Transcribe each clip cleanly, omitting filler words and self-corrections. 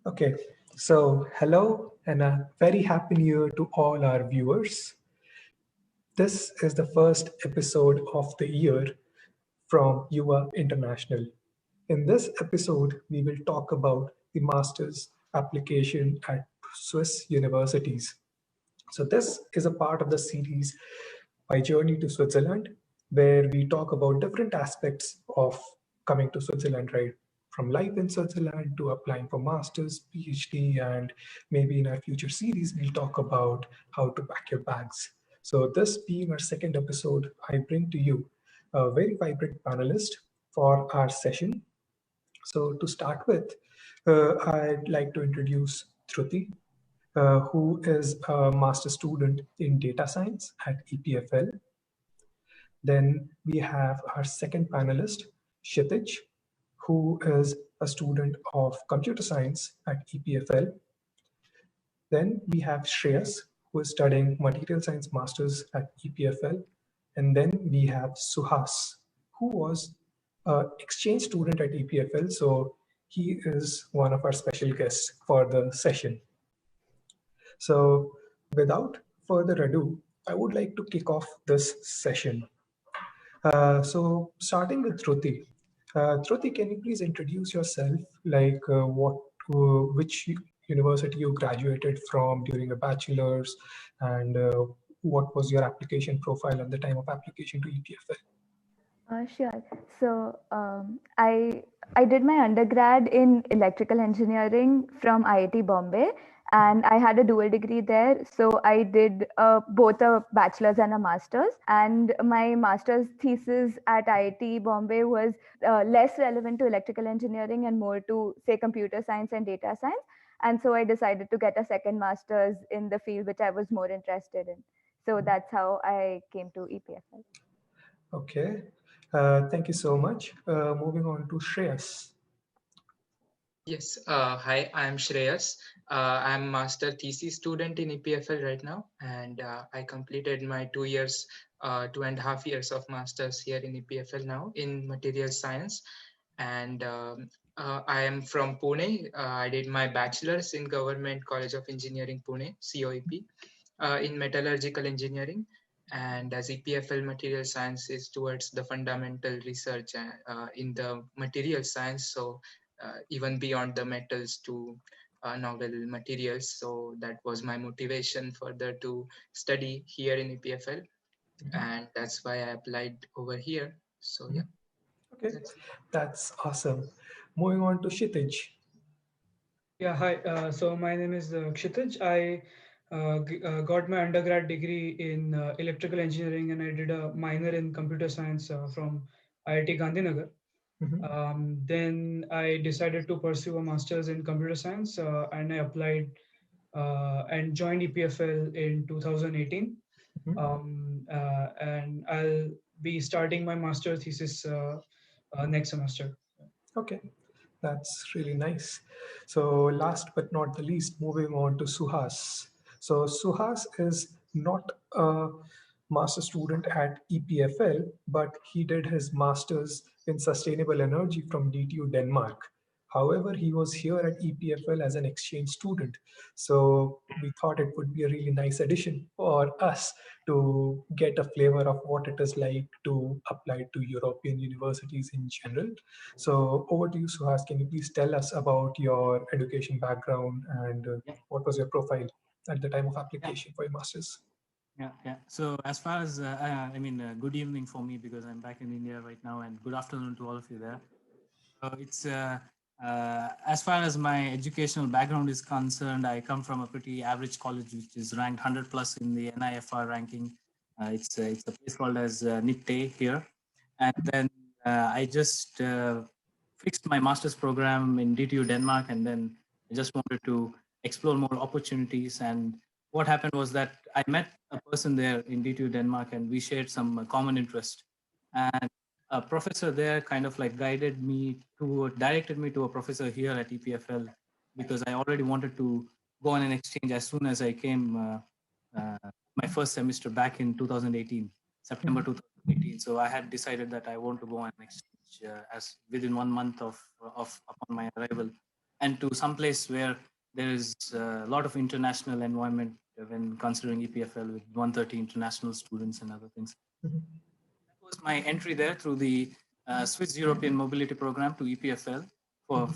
Okay, so hello and a very happy new year to all our viewers. This is the first episode of the year from YUVA International. In this episode, we will talk about the master's application at Swiss universities. So, this is a part of the series My Journey to Switzerland, where we talk about different aspects of coming to Switzerland, right? From life in Switzerland to applying for master's, PhD, and maybe in our future series, we'll talk about how to pack your bags. So, this being our second episode, I bring to you a very vibrant panelist for our session. So, to start with, I'd like to introduce Dhruti, who is a master student in data science at EPFL. Then we have our second panelist, Kshiteej, who is a student of computer science at EPFL. Then we have Shreyas, who is studying material science masters at EPFL. And then we have Suhas, who was an exchange student at EPFL. So he is one of our special guests for the session. So without further ado, I would like to kick off this session. So starting with Dhruti. Dhruti, can you please introduce yourself? Like which university you graduated from during your bachelor's, and what was your application profile at the time of application to EPFL? Sure. So I did my undergrad in electrical engineering from IIT Bombay, and I had a dual degree there. So I did both a bachelor's and a master's. And my master's thesis at IIT Bombay was less relevant to electrical engineering and more to, say, computer science and data science. And so I decided to get a second master's in the field which I was more interested in. So that's how I came to EPFL. Okay, thank you so much. Moving on to Shreyas. Yes, hi, I'm Shreyas. I'm master thesis student in EPFL right now, and I completed my 2 years, 2.5 years of masters here in EPFL now in material science. And I am from Pune. I did my bachelor's in Government College of Engineering Pune, COEP, in metallurgical engineering. And as EPFL material science is towards the fundamental research in the material science. So even beyond the metals to novel materials. So that was my motivation further to study here in EPFL. And that's why I applied over here. So yeah. Okay, that's awesome. Moving on to Kshitij. Yeah, hi. So my name is Kshiteej. I got my undergrad degree in electrical engineering, and I did a minor in computer science from IIT Gandhinagar. Then I decided to pursue a master's in computer science, and I applied and joined EPFL in 2018. And I'll be starting my master thesis next semester. Okay, that's really nice. So last but not the least, moving on to Suhas. So Suhas is not a master student at EPFL, but he did his master's in sustainable energy from DTU Denmark. However, he was here at EPFL as an exchange student. So we thought it would be a really nice addition for us to get a flavor of what it is like to apply to European universities in general. So over to you, Suhas. Can you please tell us about your education background and what was your profile at the time of application for your master's? Yeah. So as far as good evening for me because I'm back in India right now, and good afternoon to all of you there. So it's as far as my educational background is concerned, I come from a pretty average college, which is ranked 100 plus in the NIFR ranking. It's a place called as NITE here, and then I just fixed my master's program in DTU Denmark, and then I just wanted to explore more opportunities. And what happened was that I met a person there in DTU Denmark, and we shared some common interest. And a professor there kind of like directed me to a professor here at EPFL because I already wanted to go on an exchange as soon as I came my first semester back in 2018, September 2018. So I had decided that I want to go on an exchange as within 1 month of upon my arrival. and to some place where there is a lot of international environment when considering EPFL with 130 international students and other things. Mhm. That was my entry there through the Swiss European Mobility Program to EPFL for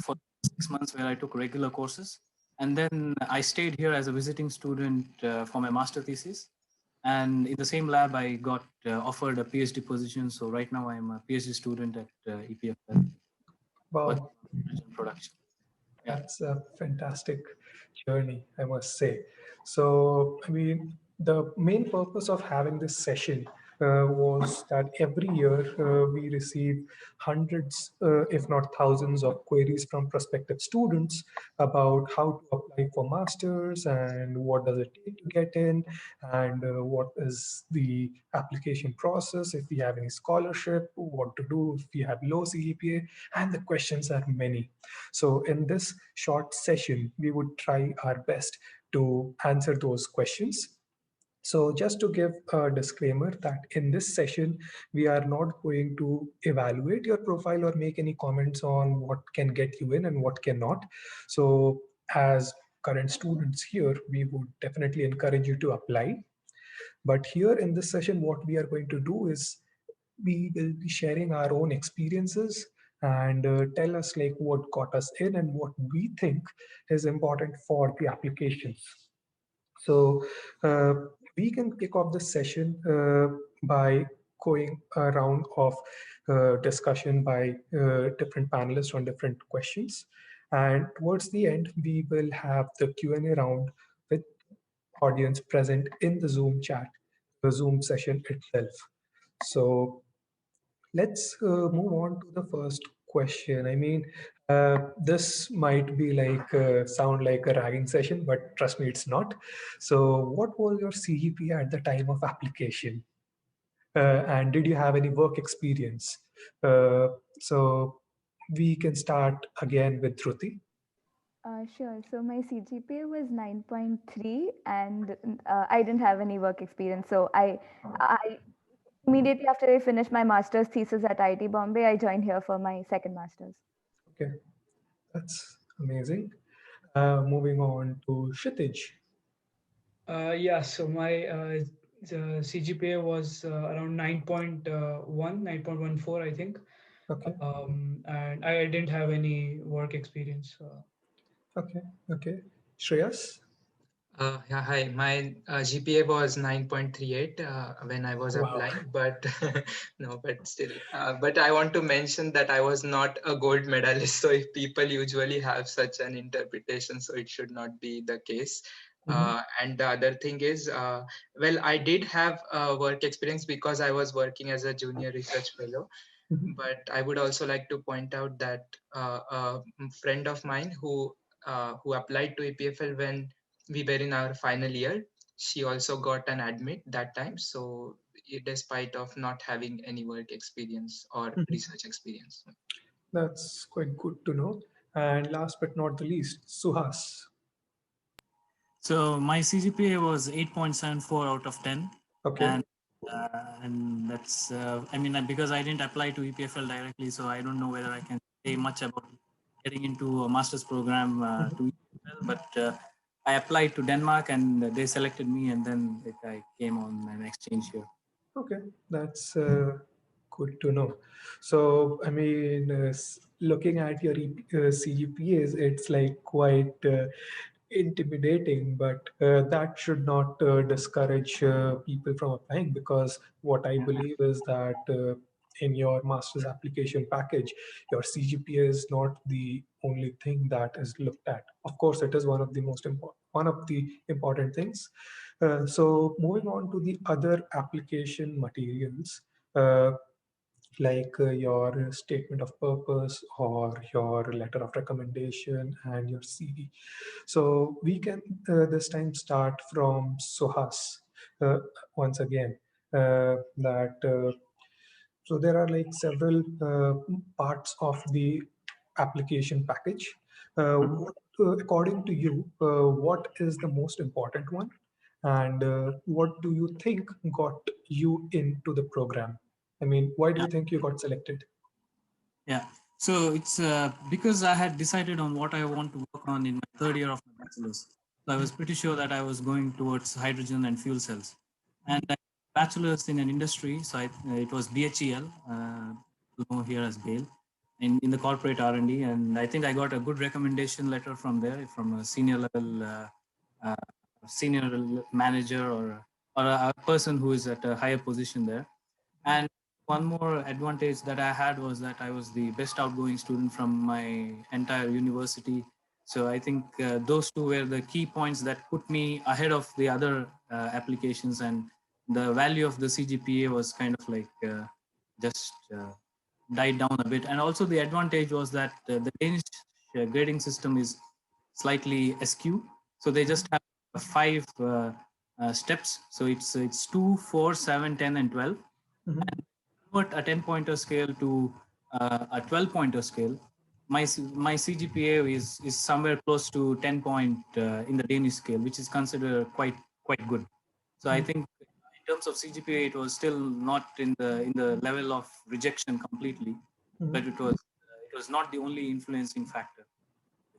6 months, where I took regular courses. And then I stayed here as a visiting student for my master thesis. And in the same lab, I got offered a PhD position. So right now I'm a PhD student at EPFL, working Wow, on hydrogen production. Yeah. that's a fantastic journey, I must say. So, I mean, the main purpose of having this session was that every year we receive hundreds, if not thousands, of queries from prospective students about how to apply for masters and what does it take to get in, and what is the application process, if we have any scholarship, what to do if we have low CGPA, and the questions are many. So in this short session, we would try our best to answer those questions. So just to give a disclaimer that in this session, we are not going to evaluate your profile or make any comments on what can get you in and what cannot. So as current students here, we would definitely encourage you to apply. But here in this session, what we are going to do is we will be sharing our own experiences and tell us like what got us in and what we think is important for the applications. So uh, we can kick off the session by going a round of discussion by different panelists on different questions. And towards the end, we will have the Q&A round with audience present in the Zoom chat, the Zoom session itself. So let's move on to the first question. I mean, this might be like sound like a ragging session, but trust me, it's not. So, what was your CGPA at the time of application? And did you have any work experience? So, we can start again with Dhruti. Sure. So my CGPA was 9.3, and I didn't have any work experience. So I immediately after I finished my master's thesis at IIT Bombay, I joined here for my second master's. Okay, that's amazing. Moving on to Kshitij. Yeah, so my CGPA was around 9.14, I think. Okay, And I didn't have any work experience. okay, okay. Shreyas. Yeah, hi. My GPA was 9.38 when I was Wow. applying, but no, but still. But I want to mention that I was not a gold medalist. So if people usually have such an interpretation, so it should not be the case. Mhm. And the other thing is, well, I did have work experience because I was working as a junior research fellow. Mhm. But I would also like to point out that a friend of mine who applied to EPFL when we were in our final year, she also got an admit that time. So despite of not having any work experience or Mhm. research experience. That's quite good to know. And last but not the least, Suhas. So my CGPA was 8.74 out of 10, Okay. and that's I mean because I didn't apply to EPFL directly, so I don't know whether I can say much about getting into a master's program Mhm. to EPFL. But I applied to Denmark, and they selected me, and then I came on an exchange here. Okay, that's good to know. So, I mean, looking at your CGPAs, it's like quite intimidating, but that should not discourage people from applying, because what I believe is that in your master's application package, your CGPA is not the only thing that is looked at. Of course, it is one of the important things. So moving on to the other application materials, uh, like your statement of purpose or your letter of recommendation and your CV. So we can this time start from Suhas uh, once again. That so there are like several parts of the application package. According to you, what is the most important one, and what do you think got you into the program? I mean, why do Yeah. you think you got selected? Yeah. So it's because I had decided on what I want to work on in my third year of my bachelor's. So I was pretty sure that I was going towards hydrogen and fuel cells. And I bachelor's in an industry, so it was BHEL, here as Bale, in the corporate R&D. And I think I got a good recommendation letter from there, from a senior level, uh, senior manager or a person who is at a higher position there. And one more advantage that I had was that I was the best outgoing student from my entire university. So I think those two were the key points that put me ahead of the other applications, and the value of the CGPA was kind of like just died down a bit. And also the advantage was that the Danish grading system is slightly askew. So they just have five steps. So it's 2, 4, 7, 10, and 12. Mhm. Convert a 10 pointer scale to a 12 pointer scale, my CGPA is somewhere close to 10 point in the Danish scale, which is considered quite good. So I think in terms of CGPA, it was still not in the level of rejection completely, but Mhm. it was not the only influencing factor.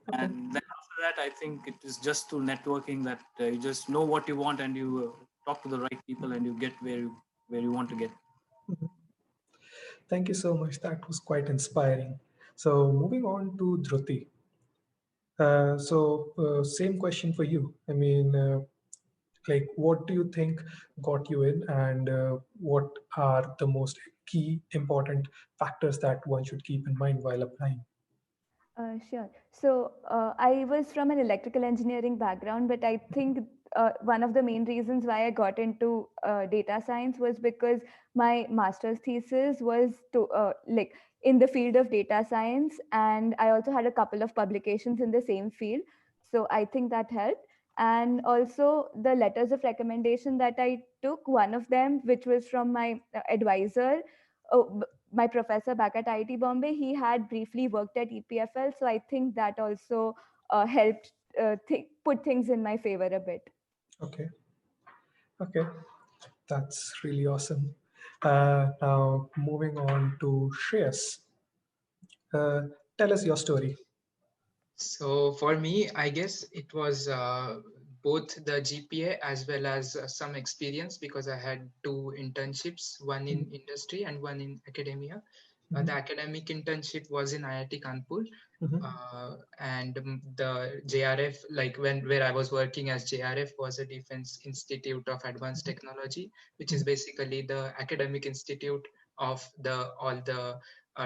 Okay. And then after that, I think it is just through networking that you just know what you want, and you talk to the right people, and you get where you want to get. Mhm. Thank you so much. That was quite inspiring. So moving on to Dhruti. Same question for you. I mean, like, what do you think got you in, and what are the most key important factors that one should keep in mind while applying? Sure. So I was from an electrical engineering background, but I think one of the main reasons why I got into data science was because my master's thesis was like in the field of data science, and I also had a couple of publications in the same field. So I think that helped. And also the letters of recommendation that I took, one of them, which was from my advisor, my professor back at IIT Bombay, he had briefly worked at EPFL, so I think that also helped put things in my favor a bit. Okay, okay, that's really awesome. Now moving on to Shreyas. Uh, Tell us your story. So for me, I guess it was both the GPA as well as some experience, because I had two internships, one in industry and one in academia. The Mhm. academic internship was in IIT Kanpur, Mhm. and the JRF, like where I was working as JRF, was a Defense Institute of Advanced Technology, which is Mhm. basically the academic institute of the all the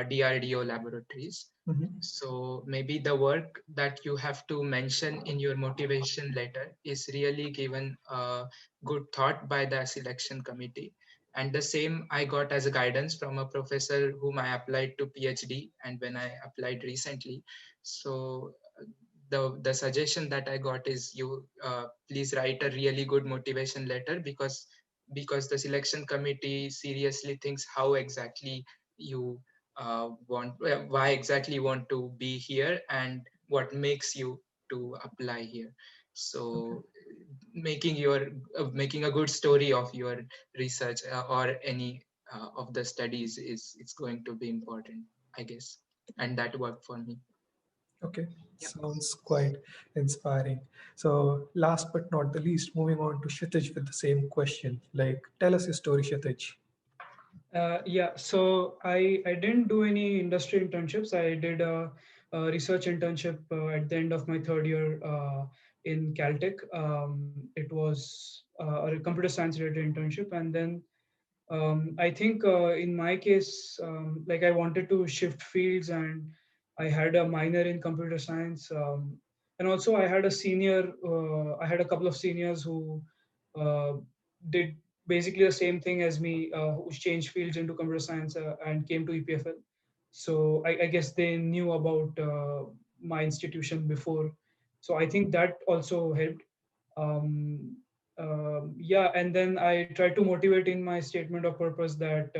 DRDO laboratories. Mhm. So maybe the work that you have to mention in your motivation letter is really given a good thought by the selection committee. And the same I got as a guidance from a professor whom I applied to PhD, and when I applied recently. So the suggestion that I got is, you please write a really good motivation letter, because the selection committee seriously thinks how exactly you why exactly you want to be here, and what makes you to apply here. Okay. So making a good story of your research or any of the studies is it's going to be important, I guess. And that worked for me. Okay. Yeah. Sounds quite inspiring. So last but not the least, moving on to Kshitij with the same question. Like, tell us your story, Kshitij. Yeah, so I didn't do any industry internships. I did a research internship at the end of my third year in Caltech. It was a computer science related internship, and then I think in my case, like I wanted to shift fields, and I had a minor in computer science, and also I had a couple of seniors who uh, did basically the same thing as me, who changed fields into computer science and came to EPFL. So I guess they knew about my institution before. So I think that also helped. Um, yeah, and then I try to motivate in my statement of purpose that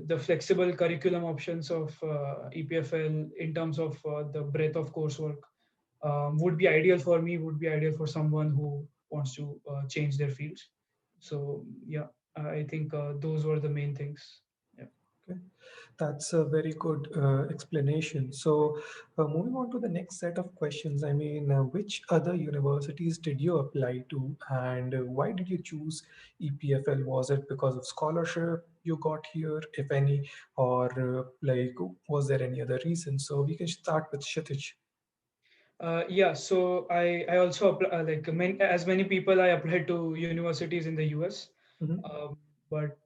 the flexible curriculum options of EPFL in terms of the breadth of coursework would be ideal for me, would be ideal for someone who wants to change their fields. So yeah, I think those were the main things. Yeah. Okay, that's a very good explanation. So, moving on to the next set of questions, I mean, which other universities did you apply to, and why did you choose EPFL? Was it because of scholarship you got here, if any, or like was there any other reason? So we can start with Kshitij. Yeah, so I also apply, as many people I applied to universities in the US, Mhm. but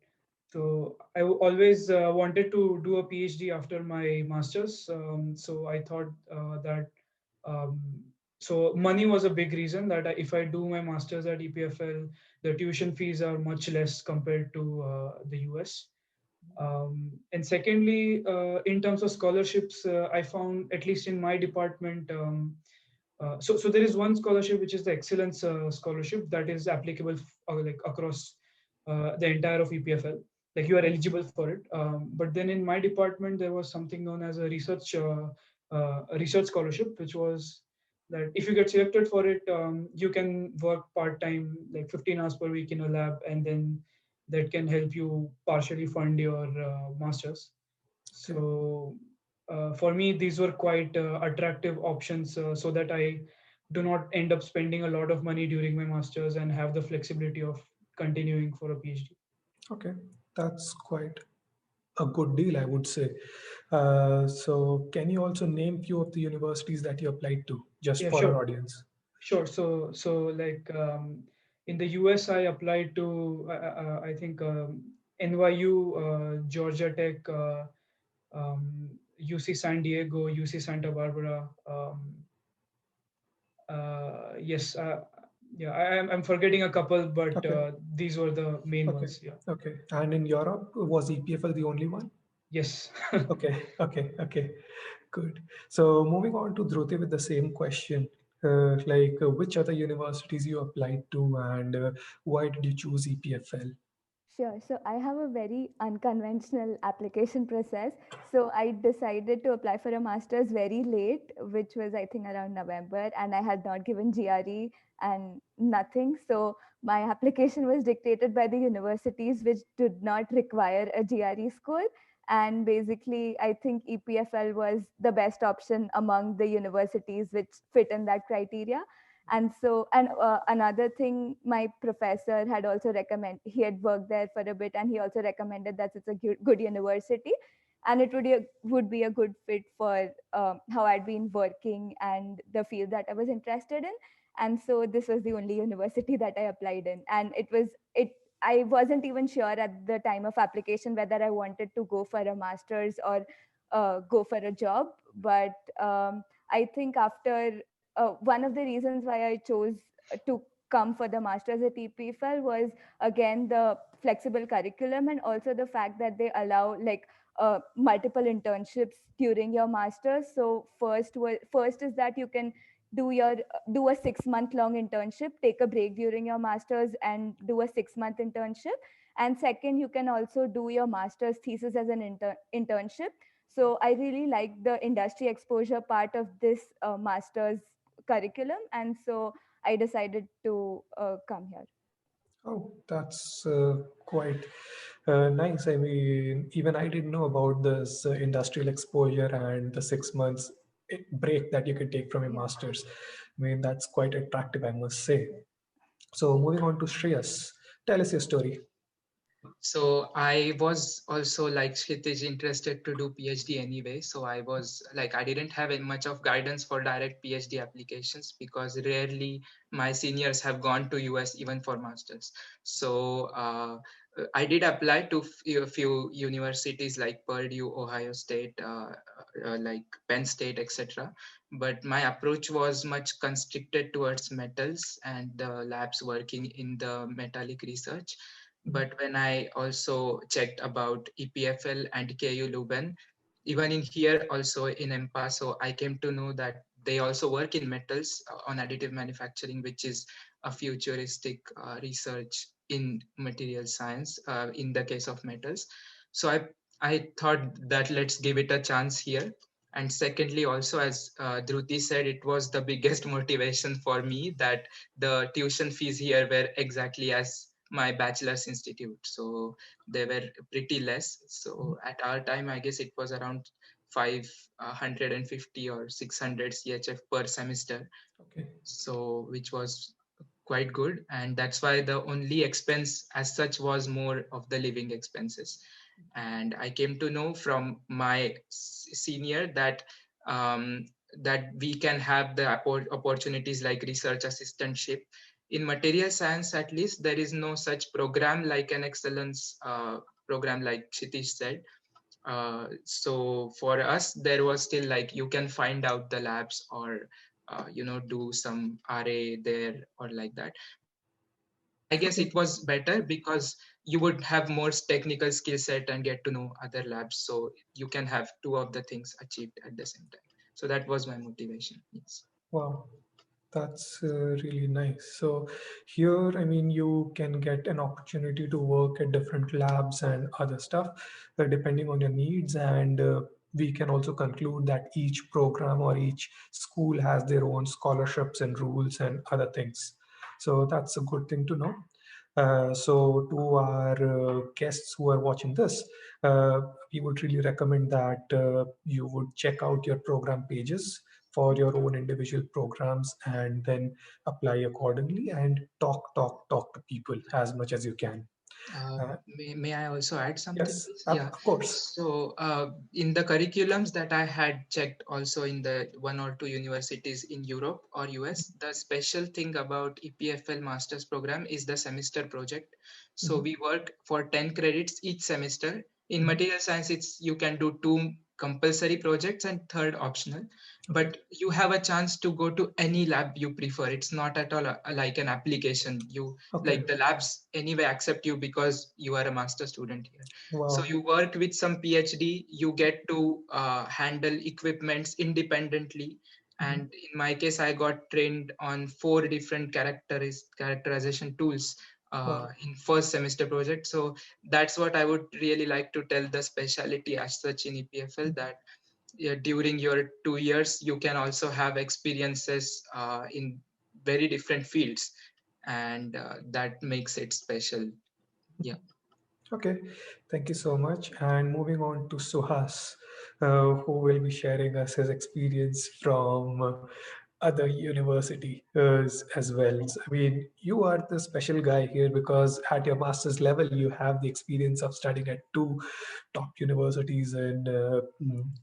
so always wanted to do a PhD after my master's. So I thought that um, so money was a big reason that if I do my master's at EPFL, the tuition fees are much less compared to the US. And secondly, in terms of scholarships, I found, at least in my department, so there is one scholarship which is the excellence scholarship that is applicable like across the entire of EPFL. Like you are eligible for it. But then in my department there was something known as a research scholarship, which was that if you get selected for it, you can work part time, like 15 hours per week in a lab, and then that can help you partially fund your masters. Okay. So for me, these were quite attractive options, so that I do not end up spending a lot of money during my masters and have the flexibility of continuing for a PhD. Okay, that's quite a good deal, I would say. So, can you also name few of the universities that you applied to, just Yeah, for our sure, audience? sure. So like in the US, I applied to I think NYU, Georgia Tech, UC San Diego, UC Santa Barbara. Yes, yeah, I'm forgetting a couple, but Okay, these were the main okay, ones. Yeah. okay. And in Europe, was EPFL the only one? Yes. Okay, okay, okay. Good. So, moving on to Dhruti with the same question. Which other universities you applied to, and why did you choose EPFL? Sure. So I have a very unconventional application process. So I decided to apply for a master's very late, which was, I think, around November, and I had not given GRE and nothing. So my application was dictated by the universities which did not require a GRE score. And basically, I think EPFL was the best option among the universities which fit in that criteria. And so another thing, my professor had also recommended, he had worked there for a bit, and he also recommended that it's a good university, and it would be a good fit for how I'd been working and the field that I was interested in. And so this was the only university that I applied in, and it I wasn't even sure at the time of application whether I wanted to go for a master's or go for a job. But I think after one of the reasons why I chose to come for the master's at EPFL was, again, the flexible curriculum, and also the fact that they allow like multiple internships during your master's. So first is that you can do a 6 month long internship, take a break during your master's and do a 6 month internship. And second, you can also do your master's thesis as an internship. So I really like the industry exposure part of this master's curriculum, and so I decided to come here. Oh, that's quite nice. I mean, even I didn't know about this industrial exposure and the 6 months break that you can take from your Yeah. master's. I mean, that's quite attractive, I must say. So, moving on to Shreyas, tell us your story. So I was also like Kshitij interested to do PhD anyway. So I was like, I didn't have much of guidance for direct PhD applications because rarely my seniors have gone to US even for masters. So I did apply to few universities like Purdue, Ohio State, like Penn State, etc. But my approach was much constricted towards metals and the labs working in the metallic research. Mhm. But when I also checked about EPFL and KU Leuven, even in here also in EMPA, so I came to know that they also work in metals on additive manufacturing, which is a futuristic research in material science in the case of metals. So I thought that let's give it a chance here. And secondly, also as Dhruti said, it was the biggest motivation for me that the tuition fees here were exactly as my bachelor's institute. So they were pretty less. So at our time, I guess it was around 550 or 600 CHF per semester. Okay. So which was quite good, and that's why the only expense as such was more of the living expenses. And I came to know from my senior that um, that we can have the opportunities like research assistantship in material science. At least there is no such program like an excellence program like Kshiteej said. So for us there was still like you can find out the labs or do some RA there or like that. I guess Okay. it was better because you would have more technical skill set and get to know other labs, so you can have two of the things achieved at the same time. So that was my motivation. Yes. Wow. That's really nice. So here, I mean, you can get an opportunity to work at different labs and other stuff, depending on your needs. And we can also conclude that each program or each school has their own scholarships and rules and other things. So that's a good thing to know. So to our guests who are watching this, uh, we would really recommend that you would check out your program pages for your own individual programs and then apply accordingly and talk to people as much as you can. Uh, Uh, may I also add something, yes, please? Yeah. of course. So in the curriculums that I had checked also in the one or two universities in Europe or US, the special thing about EPFL master's program is the semester project. So Mhm, we work for 10 credits each semester. In mhm. material science, you can do two compulsory projects and third optional, Okay, but you have a chance to go to any lab you prefer. It's not at all like an application. You okay. like the labs anyway accept you because you are a master student here. So Wow. you work with some PhD, you get to handle equipments independently. Mhm, And in my case, I got trained on 4 different characterization tools wow. in first semester project. So that's what I would really like to tell the specialty as such in EPFL, that during your 2 years you can also have experiences in very different fields, and that makes it special. Yeah. Okay, thank you so much. And moving on to Suhas, who will be sharing us his experience from other university as well. So, I mean, you are the special guy here because at your master's level, you have the experience of studying at two top universities in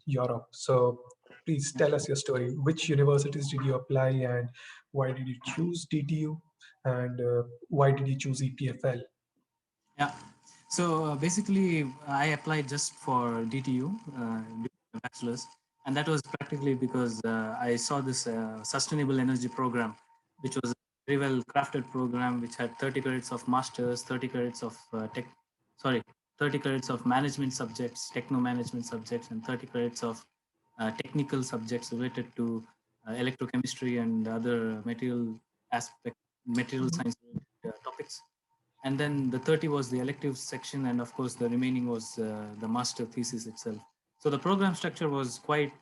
Europe. So please tell us your story. Which universities did you apply and why did you choose DTU and why did you choose EPFL? Yeah. So basically, I applied just for DTU during my bachelor's, and that was practically because I saw this sustainable energy program, which was a very well crafted program, which had 30 credits of masters, 30 credits of sorry, 30 credits of management subjects, techno management subjects, and 30 credits of technical subjects related to electrochemistry and other material Mhm. science topics. And then the 30 was the elective section, and of course the remaining was the master thesis itself. So the program structure was quite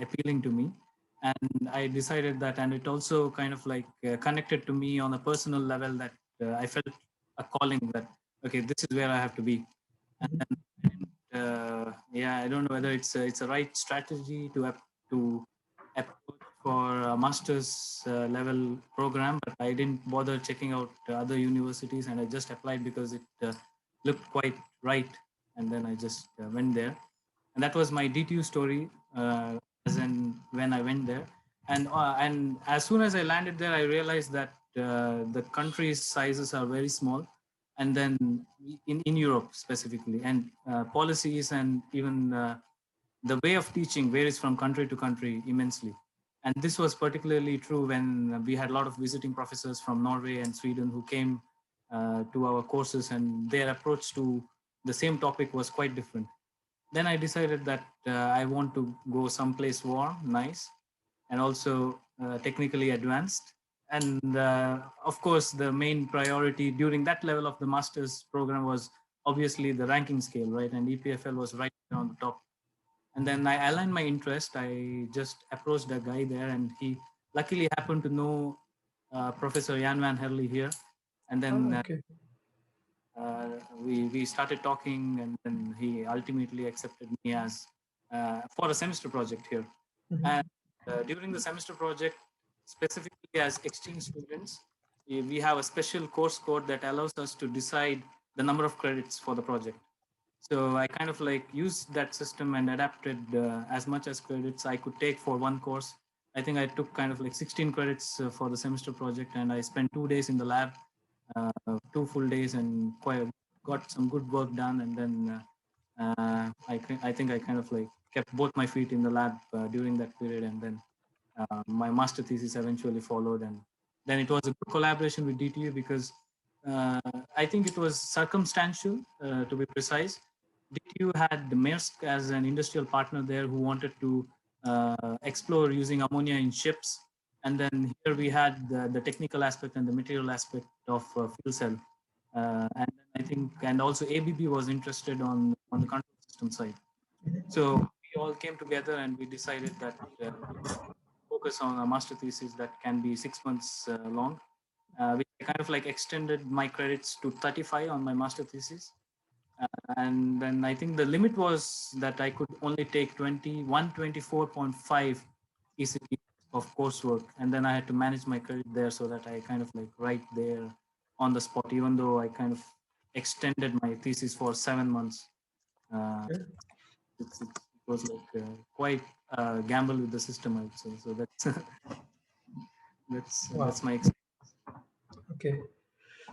appealing to me, and I decided that, and it also kind of like connected to me on a personal level, that I felt a calling that okay, this is where I have to be. And Mhm. then I didn't, yeah, I don't know whether it's a right strategy to approach for a master's level program, but I didn't bother checking out other universities, and I just applied because it looked quite right, and then I just went there, and that was my DTU story, as in when I went there, and as soon as I landed there, I realized that the country's sizes are very small, and then in Europe specifically, and policies and even the way of teaching varies from country to country immensely. And this was particularly true when we had a lot of visiting professors from Norway and Sweden who came to our courses, and their approach to the same topic was quite different. Then I decided that I want to go someplace warm, nice, and also technically advanced. And of course, the main priority during that level of the master's program was obviously the ranking scale, right? And EPFL was right on the top. And then I aligned my interest. I just approached a guy there, and he luckily happened to know Professor Jan van Herle here. And Oh, then okay. we started talking, and then he ultimately accepted me as for a semester project here. And during the semester project, specifically as exchange students, we have a special course code that allows us to decide the number of credits for the project. So I kind of like used that system and adapted as much as credits I could take for one course. I think I took kind of like 16 credits for the semester project, and I spent 2 days in the lab, 2 full days, and quite got some good work done. And then I think I kind of like kept both my feet in the lab during that period, and then my master thesis eventually followed. And then it was a good collaboration with DTU because uh, I think it was circumstantial, to be precise. DTU had Maersk as an industrial partner there who wanted to explore using ammonia in ships. And then here we had the technical aspect and the material aspect of fuel cell. And I think, and also ABB was interested on the control system side. So we all came together and we decided that we focus on a master thesis that can be 6 months long, which I kind of like extended my credits to 35 on my master thesis. And then I think the limit was that I could only take 124.5 ECT of coursework. And then I had to manage my credit there so that I kind of like write there on the spot, even though I kind of extended my thesis for 7 months. It was like quite a gamble with the system, I would say. So that's that's my experience. Okay.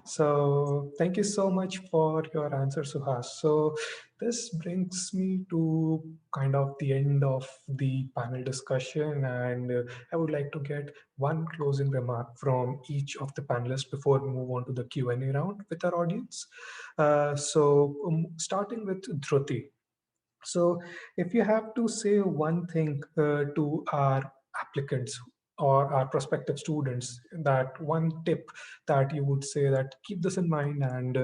So thank you so much for your answer, Suhas. So this brings me to kind of the end of the panel discussion, and I would like to get one closing remark from each of the panelists before we move on to the Q&A round with our audience. Starting with Dhruti. So, if you have to say one thing to our applicants or our prospective students, that one tip that you would say that keep this in mind, and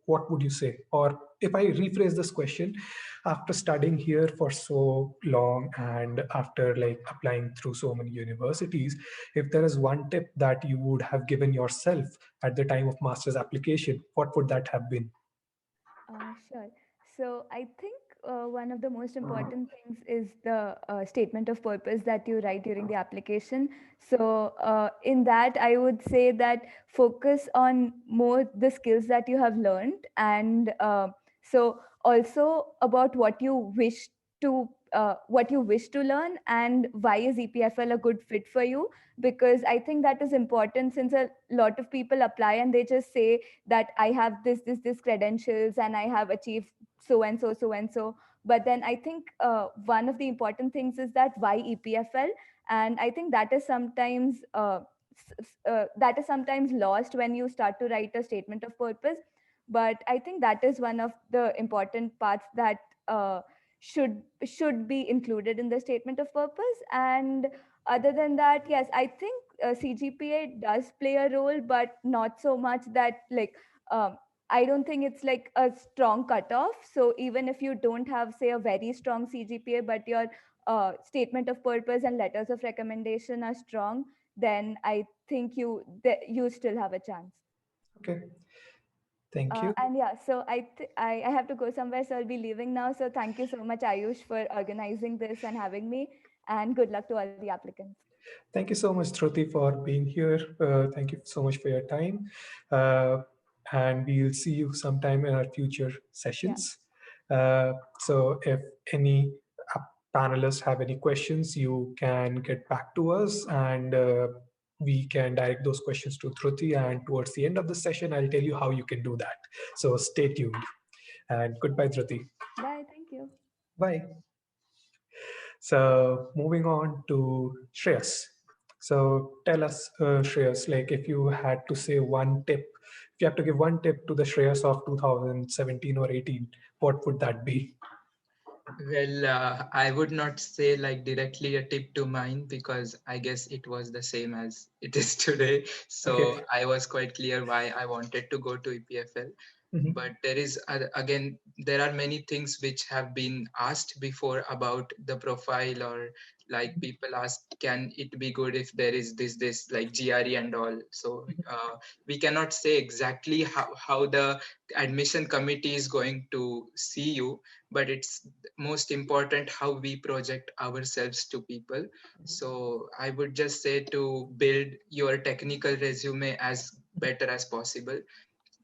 what would you say? Or if I rephrase this question, after studying here for so long and after like applying through so many universities, if there is one tip that you would have given yourself at the time of master's application, what would that have been? Sure. So I think one of the most important things is the statement of purpose that you write during the application. So in that, I would say that focus on more the skills that you have learned, and so also about what you wish to learn, and why is EPFL a good fit for you, because I think that is important, since a lot of people apply and they just say that I have this credentials and I have achieved so and so, so and so. But then I think one of the important things is that why EPFL, and I think that is sometimes lost when you start to write a statement of purpose. But I think that is one of the important parts that should be included in the statement of purpose. And other than that, yes, I think CGPA does play a role, but not so much that like I don't think it's like a strong cutoff. So even if you don't have, say, a very strong CGPA, but your statement of purpose and letters of recommendation are strong, then I think you still have a chance. Okay, thank you. And yeah, so I have to go somewhere, so I'll be leaving now. So thank you so much, Ayush, for organizing this and having me, and good luck to all the applicants. Thank you so much, Shruti, for being here. Thank you so much for your time. And we'll see you sometime in our future sessions. So if any panelists have any questions, you can get back to us, and we can direct those questions to Dhruti. And towards the end of the session, I'll tell you how you can do that. So stay tuned. And goodbye, Dhruti. Bye. Thank you. Bye. So moving on to Shreyas. So tell us, Shreyas, like if you had to say one tip, if you have to give one tip to the Shreyas of 2017 or 18, what would that be? Well, I would not say like directly a tip to mine, because I guess it was the same as it is today. So Okay. I was quite clear why I wanted to go to EPFL. Mhm. But there is again, there are many things which have been asked before about the profile, or like people ask, can it be good if there is this like GRE and all. So we cannot say exactly how the admission committee is going to see you, but it's most important how we project ourselves to people. So I would just say to build your technical resume as better as possible.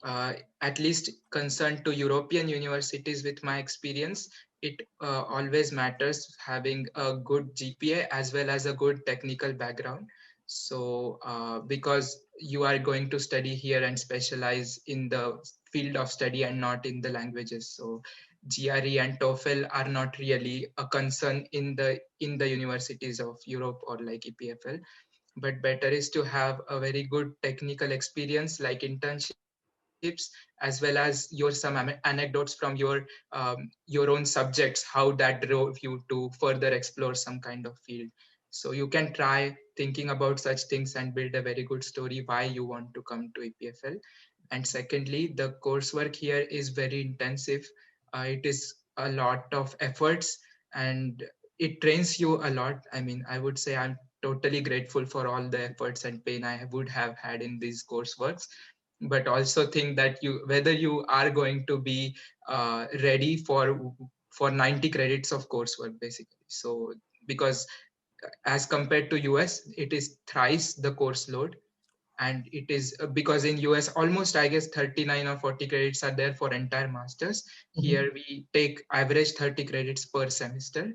At least concerned to European universities, with my experience, it always matters having a good GPA as well as a good technical background. So because you are going to study here and specialize in the field of study and not in the languages. So GRE and TOEFL are not really a concern in the universities of Europe or like EPFL, but better is to have a very good technical experience like internships, as well as your some anecdotes from your own subjects, how that drove you to further explore some kind of field. So you can try thinking about such things and build a very good story why you want to come to EPFL. And secondly, the coursework here is very intensive. It is a lot of efforts, and it trains you a lot. I mean, I would say I'm totally grateful for all the efforts and pain I would have had in these courseworks, but also think that you, whether you are going to be ready for 90 credits of coursework basically. So because as compared to US, it is thrice the course load. And it is because in US almost, I guess, 39 or 40 credits are there for entire masters. Mhm. Here we take average 30 credits per semester,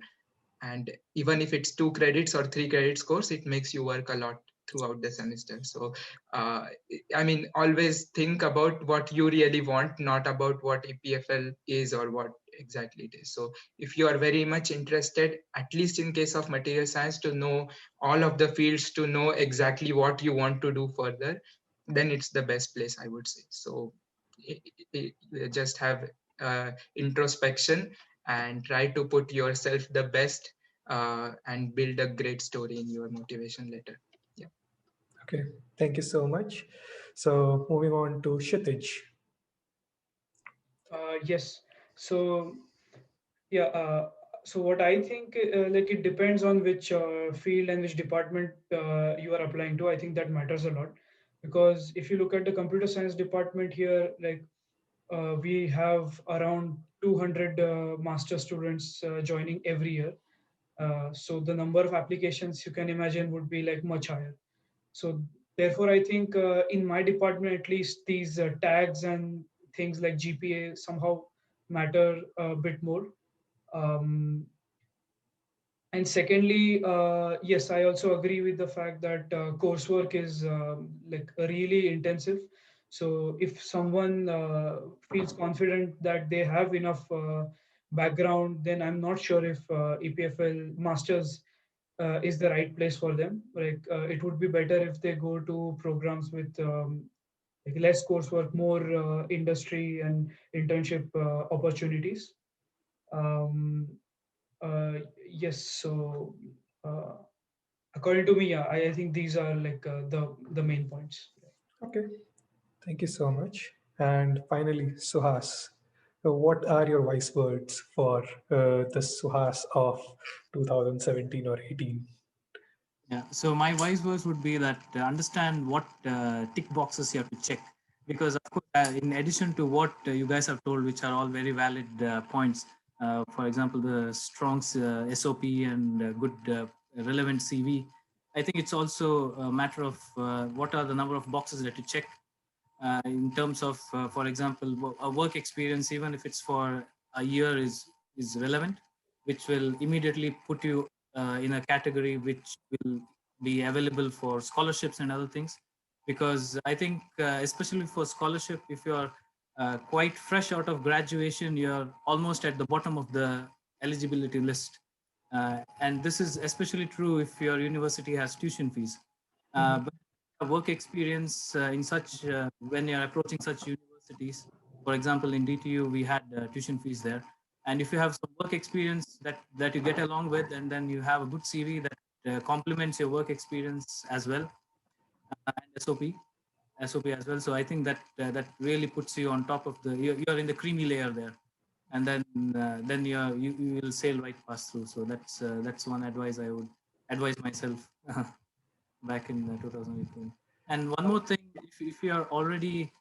and even if it's 2 credits or 3 credits course, it makes you work a lot throughout the semester. So uh, I mean, always think about what you really want, not about what EPFL is or what exactly it is. So if you are very much interested, at least in case of material science, to know all of the fields, to know exactly what you want to do further, then it's the best place, I would say. So just have introspection and try to put yourself the best, and build a great story in your motivation letter. Yeah. Okay, thank you so much. So moving on to Kshitij. Yes. So yeah. So what I think, like it depends on which field and which department you are applying to. I think that matters a lot, because if you look at the computer science department here, like we have around 200 master students joining every year. So the number of applications you can imagine would be like much higher. So therefore, I think in my department, at least, these tags and things like GPA somehow matter a bit more. Um, and secondly, yes, I also agree with the fact that coursework is like really intensive. So if someone feels confident that they have enough background, then I'm not sure if EPFL Masters is the right place for them. Like it would be better if they go to programs with like less coursework, more industry and internship opportunities. Um, yes, so uh, according to me, yeah, I think these are like the main points. Okay, thank you so much. And finally, Suhas. What are your wise words for the Suhas of 2017 or 18? Yeah. So my wise words would be that understand what tick boxes you have to check, because of course, in addition to what you guys have told, which are all very valid points. For example, the strong SOP and good relevant CV. I think it's also a matter of what are the number of boxes that you check in terms of, for example, a work experience, even if it's for a year, is relevant, which will immediately put you in a category which will be available for scholarships and other things. Because I think, especially for scholarship, if you're quite fresh out of graduation, you're almost at the bottom of the eligibility list. And this is especially true if your university has tuition fees. Mhm. But work experience in such when you're approaching such universities, for example, in DTU we had tuition fees there, and if you have some work experience that you get along with, and then you have a good CV that complements your work experience as well, and SOP, SOP as well. So I think that that really puts you on top of the, you're in the creamy layer there, and then you will sail right past through. So that's one advice I would advise myself back in 2018. And one more thing, if you are already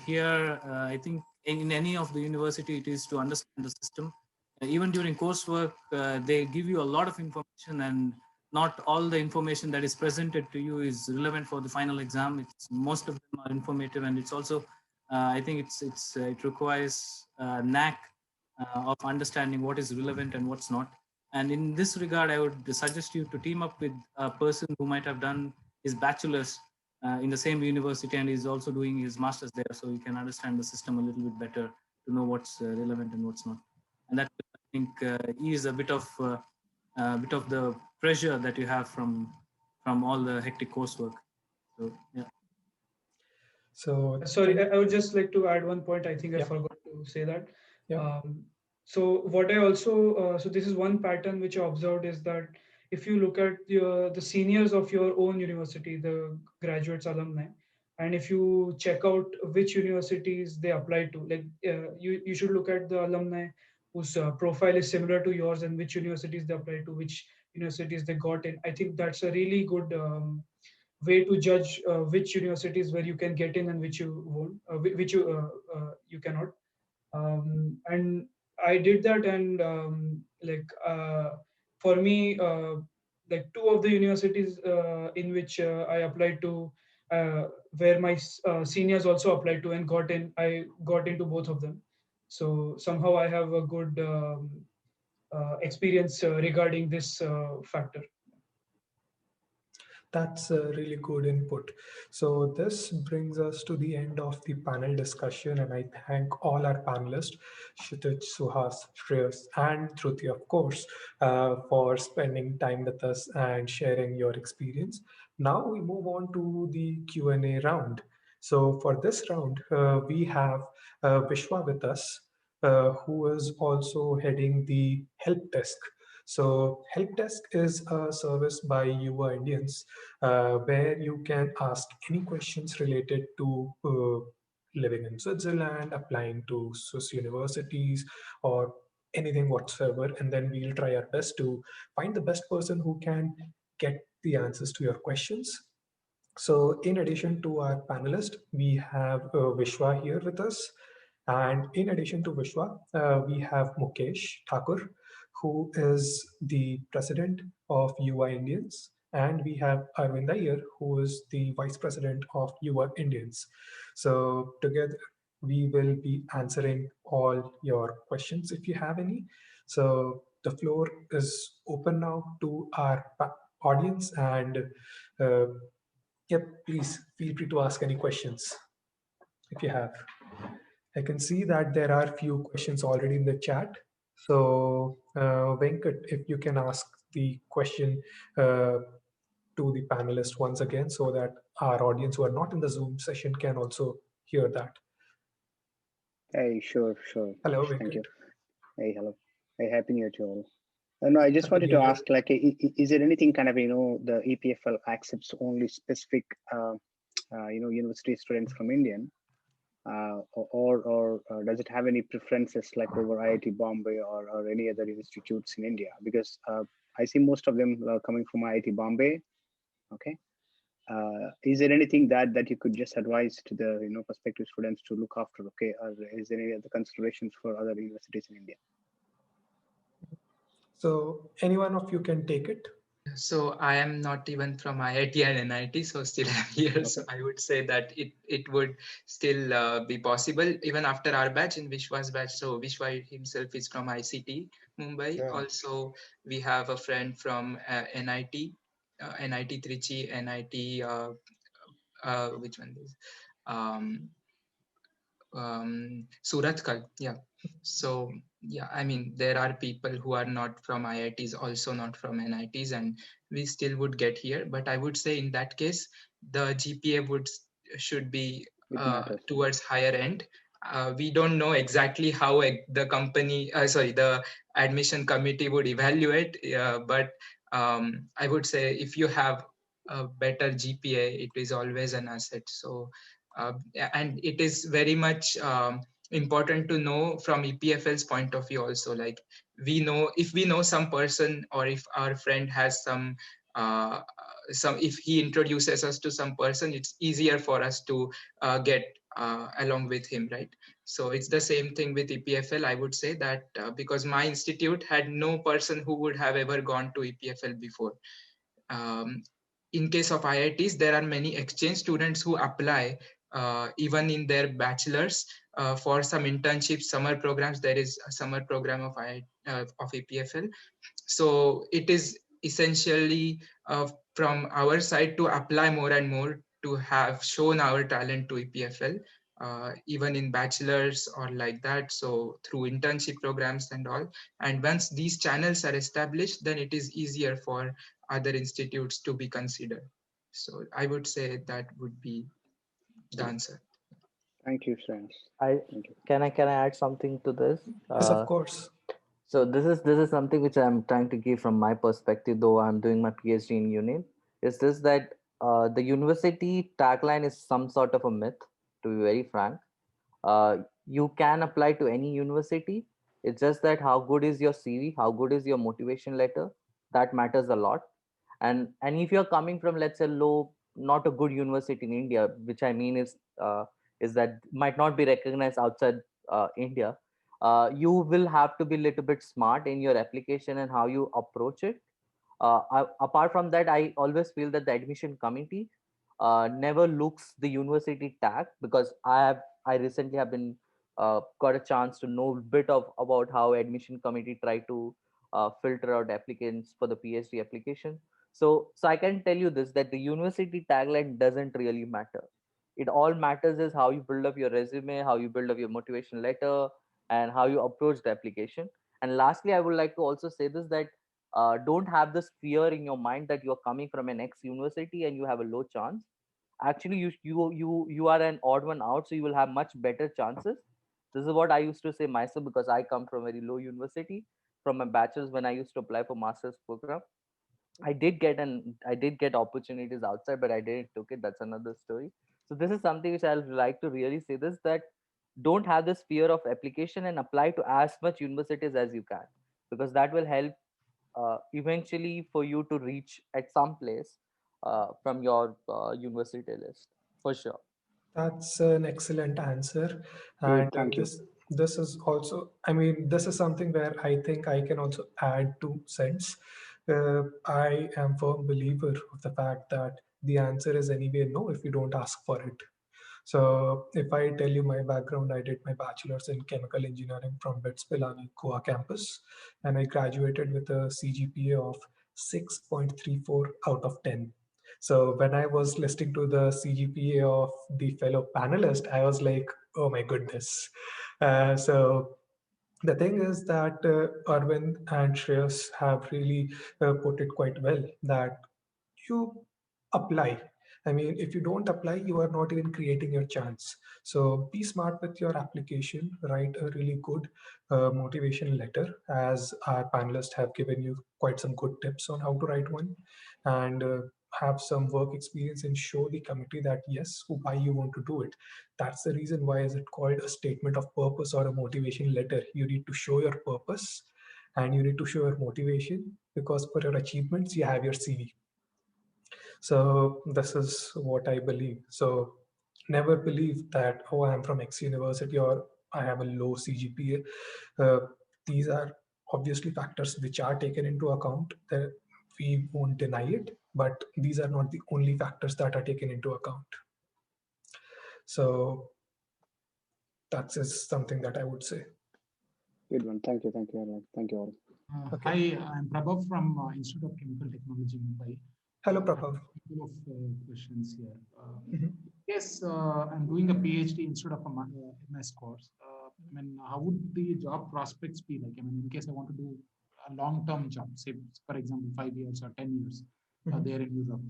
here, I think in any of the university, it is to understand the system. Even during coursework, they give you a lot of information, and not all the information that is presented to you is relevant for the final exam. Most of them are informative, and it's also, I think it requires knack of understanding what is relevant and what's not. And in this regard, I would suggest you to team up with a person who might have done his bachelor's in the same university and is also doing his master's there, so you can understand the system a little bit better to know what's relevant and what's not. And that, I think, ease a bit of the pressure that you have from all the hectic coursework. So yeah. So Sorry, I would just like to add one point. I think I forgot to say that. So what I also, so this is one pattern which I observed, is that if you look at the seniors of your own university, the graduates, alumni, and if you check out which universities they apply to, like you should look at the alumni whose profile is similar to yours and which universities they apply to, which universities they got in. I think that's a really good way to judge which universities where you can get in and which you won't, which you cannot. And I did that, and for me, like two of the universities in which I applied to, where my seniors also applied to and got in, I got into both of them. So somehow I have a good experience regarding this factor. That's a really good input. So this brings us to the end of the panel discussion, and I thank all our panelists, Kshiteej, Suhas, Shreyas, and Dhruti, of course, for spending time with us and sharing your experience. Now we move on to the Q&A round. So for this round, we have Vishwa with us, who is also heading the help desk. So help desk is a service by YUVA Indians where you can ask any questions related to living in Switzerland, applying to Swiss universities, or anything whatsoever. And then we'll try our best to find the best person who can get the answers to your questions. So in addition to our panelist, we have Vishwa here with us. And in addition to Vishwa, we have Mukeshchand Thakur, who is the president of YUVA Indians. And we have Arvind Iyer, who is the vice president of YUVA Indians. So together, we will be answering all your questions if you have any. So the floor is open now to our audience, and yep, please feel free to ask any questions if you have. I can see that there are few questions already in the chat. So Venkat, if you can ask the question to the panelists once again, so that our audience who are not in the Zoom session can also hear that. Hey, sure. Hello, Thank Venkat. you. Hey, hello. Hey, happy New Year to all. No, I just Happy wanted New to Year. ask, like, is there anything kind of, the EPFL accepts only specific, university students from Indian, or does it have any preferences like over IIT Bombay or any other institutes in India? Because I see most of them coming from IIT Bombay. Okay. Is there anything that you could just advise to the prospective students to look after? Okay, or is there any other considerations for other universities in India? So any one of you can take it. So I am not even from IIT and NIT, so still I'm here. Okay. So I would say that it would still be possible even after our batch in Vishwa's batch. So Vishwa himself is from ICT Mumbai. Yeah. Also, we have a friend from NIT, NIT Trichy, NIT, which one is? Suratkal, yeah. So yeah, I mean, there are people who are not from IITs, also not from NITs, and we still would get here. But I would say in that case, the GPA should be towards higher end. We don't know exactly how the admission committee would evaluate, but I would say if you have a better GPA, it is always an asset. So, and it is very much important to know from EPFL's point of view also. Like, we know, if we know some person, or if our friend has uh, if he introduces us to some person, it's easier for us to get along with him, right? So it's the same thing with EPFL. I would say that because my institute had no person who would have ever gone to EPFL before. um, in case of IITs, there are many exchange students who apply even in their bachelors for some internships, summer programs. There is a summer program of of EPFL. So it is essentially from our side to apply more and more, to have shown our talent to EPFL, even in bachelors or like that. So through internship programs and all. And once these channels are established, then it is easier for other institutes to be considered. So I would say that would be the answer. Thank you, Shreyas. I Thank you. can I add something to this? Yes, of course. So this is something which I'm trying to give from my perspective, though I'm doing my PhD in UNIN. Is this that the university tagline is some sort of a myth, to be very frank. You can apply to any university. It's just that how good is your CV, how good is your motivation letter, that matters a lot. And if you're coming from, let's say, low, not a good university in India, which I mean is that might not be recognized outside India, you will have to be a little bit smart in your application and how you approach it. Apart from that, I always feel that the admission committee never looks the university tag, because I recently have been got a chance to know a bit of about how admission committee try to filter out applicants for the PhD application. So I can tell you this, that the university tagline doesn't really matter. It all matters is how you build up your resume, how you build up your motivation letter, and how you approach the application. And lastly, I would like to also say this, that don't have this fear in your mind that you're coming from an X university and you have a low chance. Actually, you are an odd one out, so you will have much better chances. This is what I used to say myself, because I come from a very low university. From my bachelor's, when I used to apply for master's program, I did get opportunities outside, but I didn't took it. That's another story. So this is something which I'll like to really say this, that don't have this fear of application and apply to as much universities as you can, because that will help eventually for you to reach at some place from your university list, for sure. That's an excellent answer. Great, And thank you. this is also, I mean, this is something where I think I can also add 2 cents. I am firm believer of the fact that the answer is anyway no if you don't ask for it. So if I tell you my background, I did my bachelor's in chemical engineering from BITS Pilani, Goa campus, and I graduated with a CGPA of 6.34 out of 10. So when I was listening to the CGPA of the fellow panelist, I was like, oh my goodness. So the thing is that Arvind and Shreyas have really put it quite well, that you apply. I mean, if you don't apply, you are not even creating your chance. So be smart with your application, write a really good motivation letter, as our panelists have given you quite some good tips on how to write one, and have some work experience and show the committee that yes, why you want to do it. That's the reason why is it called a statement of purpose or a motivation letter. You need to show your purpose and you need to show your motivation, because for your achievements you have your CV. So this is what I believe. So never believe that, oh, I am from X university or I have a low CGPA. These are obviously factors which are taken into account. That we won't deny it, but these are not the only factors that are taken into account. So that's is something that I would say. Good one. Thank you. Thank you, Arvind. Thank you all. Okay. Hi, I'm Prabhav from Institute of Chemical Technology, Mumbai. Hello, I have Prabhav. a couple of questions here. Mhm. Yes, I'm doing a PhD instead of a MS course. I mean, how would the job prospects be like? I mean, in case I want to do a long-term job, say, for example, 5 years or 10 years Mhm. there in Europe.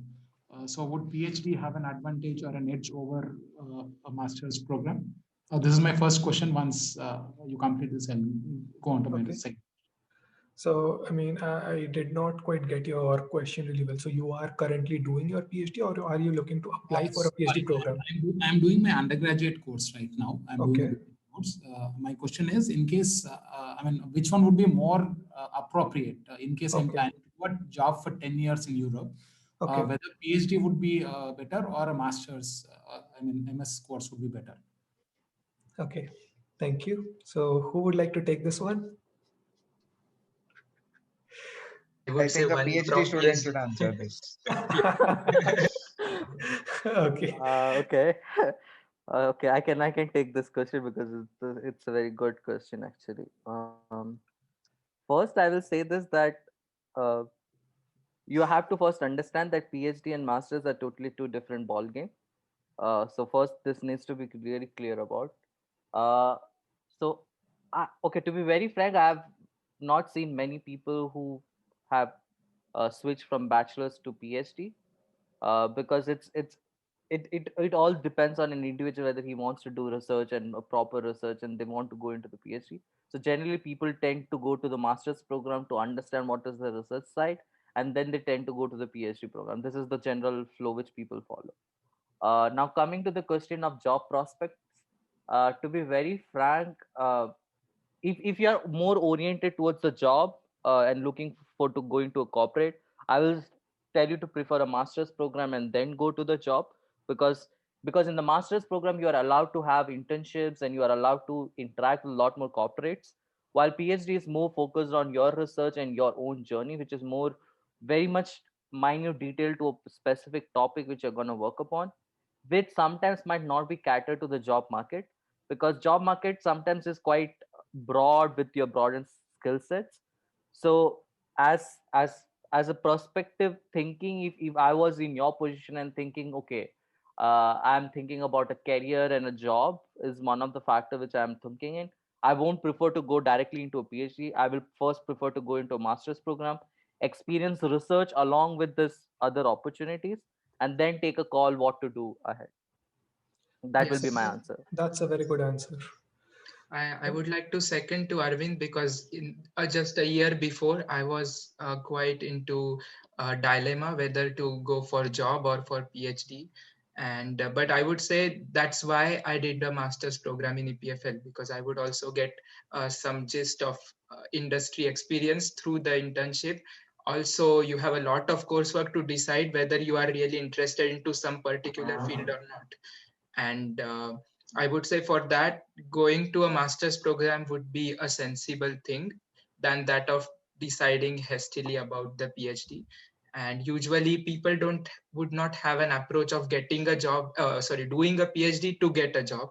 So would PhD have an advantage or an edge over a master's program? This is my first question. Once you complete this, I'll go on to my Okay. second. So, I mean, I did not quite get your question really well. So, you are currently doing your PhD, or are you looking to apply for a PhD Sorry, program? I'm doing my undergraduate course right now. I'm doing a Okay. degree course. My question is, in case, I mean, which one would be more appropriate in case I'm Okay. planning to do a job for 10 years in Europe? Okay. Whether PhD would be better or a master's, I mean, MS course would be better. Okay. Thank you. So, who would like to take this one? I I would say think a one PhD from student PhD. should answer this. Okay. Okay. Okay, I can take this question because it's a very good question actually. First, I will say this that uh, you have to first understand that PhD and masters are totally two different ball game. So first, this needs to be really clear about. Uh, so, okay, to be very frank, I have not seen many people who have switched from bachelor's to PhD because it all depends on an individual whether he wants to do research and a proper research and they want to go into the PhD. So generally, people tend to go to the master's program to understand what is the research side, and then they tend to go to the PhD program. This is the general flow which people follow. Now, coming to the question of job prospects, to be very frank, if you are more oriented towards the job and looking for to go into a corporate, I will tell you to prefer a master's program and then go to the job, because in the master's program you are allowed to have internships and you are allowed to interact with a lot more corporates, while PhD is more focused on your research and your own journey, which is more very much minute detail to a specific topic which you're going to work upon, which sometimes might not be catered to the job market, because job market sometimes is quite broad with your broadened skill sets. So as as as a prospective thinking, if I was in your position and thinking, okay, I'm thinking about a career and a job is one of the factor which I'm thinking in, I won't prefer to go directly into a PhD. I will first prefer to go into a master's program, experience research along with this other opportunities, and then take a call what to do ahead. That will That's be Yes. my answer. that's a very good answer. I would like to second to Arvind because in just a year before I was quite into a dilemma whether to go for job or for PhD, and but I would say that's why I did the master's program in EPFL, because I would also get some gist of industry experience through the internship. Also, you have a lot of coursework to decide whether you are really interested into some particular field or not, and I would say for that, going to a master's program would be a sensible thing than that of deciding hastily about the PhD. And usually people don't would not have an approach of getting a job, doing a PhD to get a job.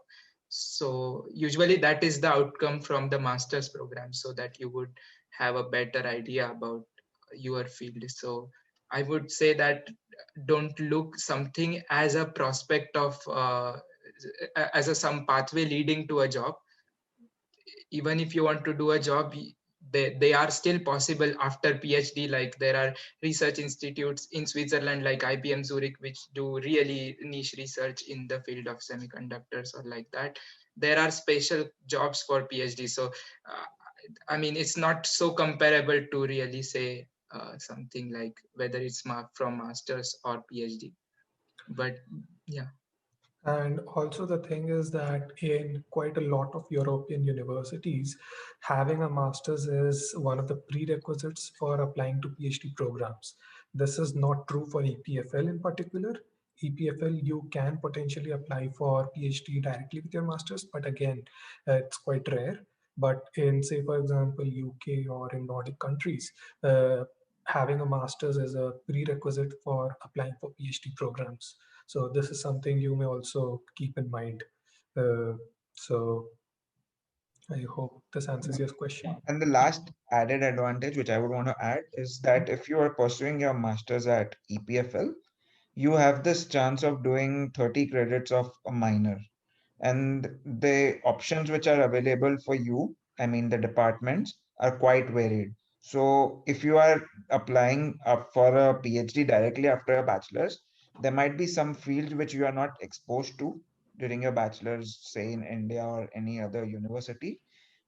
So usually that is the outcome from the master's program, so that you would have a better idea about your field. So I would say that don't look something as a prospect of as a some pathway leading to a job. Even if you want to do a job, they are still possible after PhD. Like there are research institutes in Switzerland like IBM Zurich which do really niche research in the field of semiconductors or like that. There are special jobs for PhD. So I mean it's not so comparable to really say something like whether it's from masters or PhD. But yeah. And also, the thing is that in quite a lot of European universities, having a master's is one of the prerequisites for applying to PhD programs. This is not true for EPFL in particular. EPFL, you can potentially apply for PhD directly with your master's, but again, it's quite rare. But in, say, for example, UK or in Nordic countries, having a master's is a prerequisite for applying for PhD programs. So this is something you may also keep in mind. So I hope this answers your question. And the last added advantage, which I would want to add, is that if you are pursuing your master's at EPFL, you have this chance of doing 30 credits of a minor. And the options which are available for you, I mean, the departments are quite varied. So if you are applying up for a PhD directly after a bachelor's, there might be some fields which you are not exposed to during your bachelor's, say in India or any other university,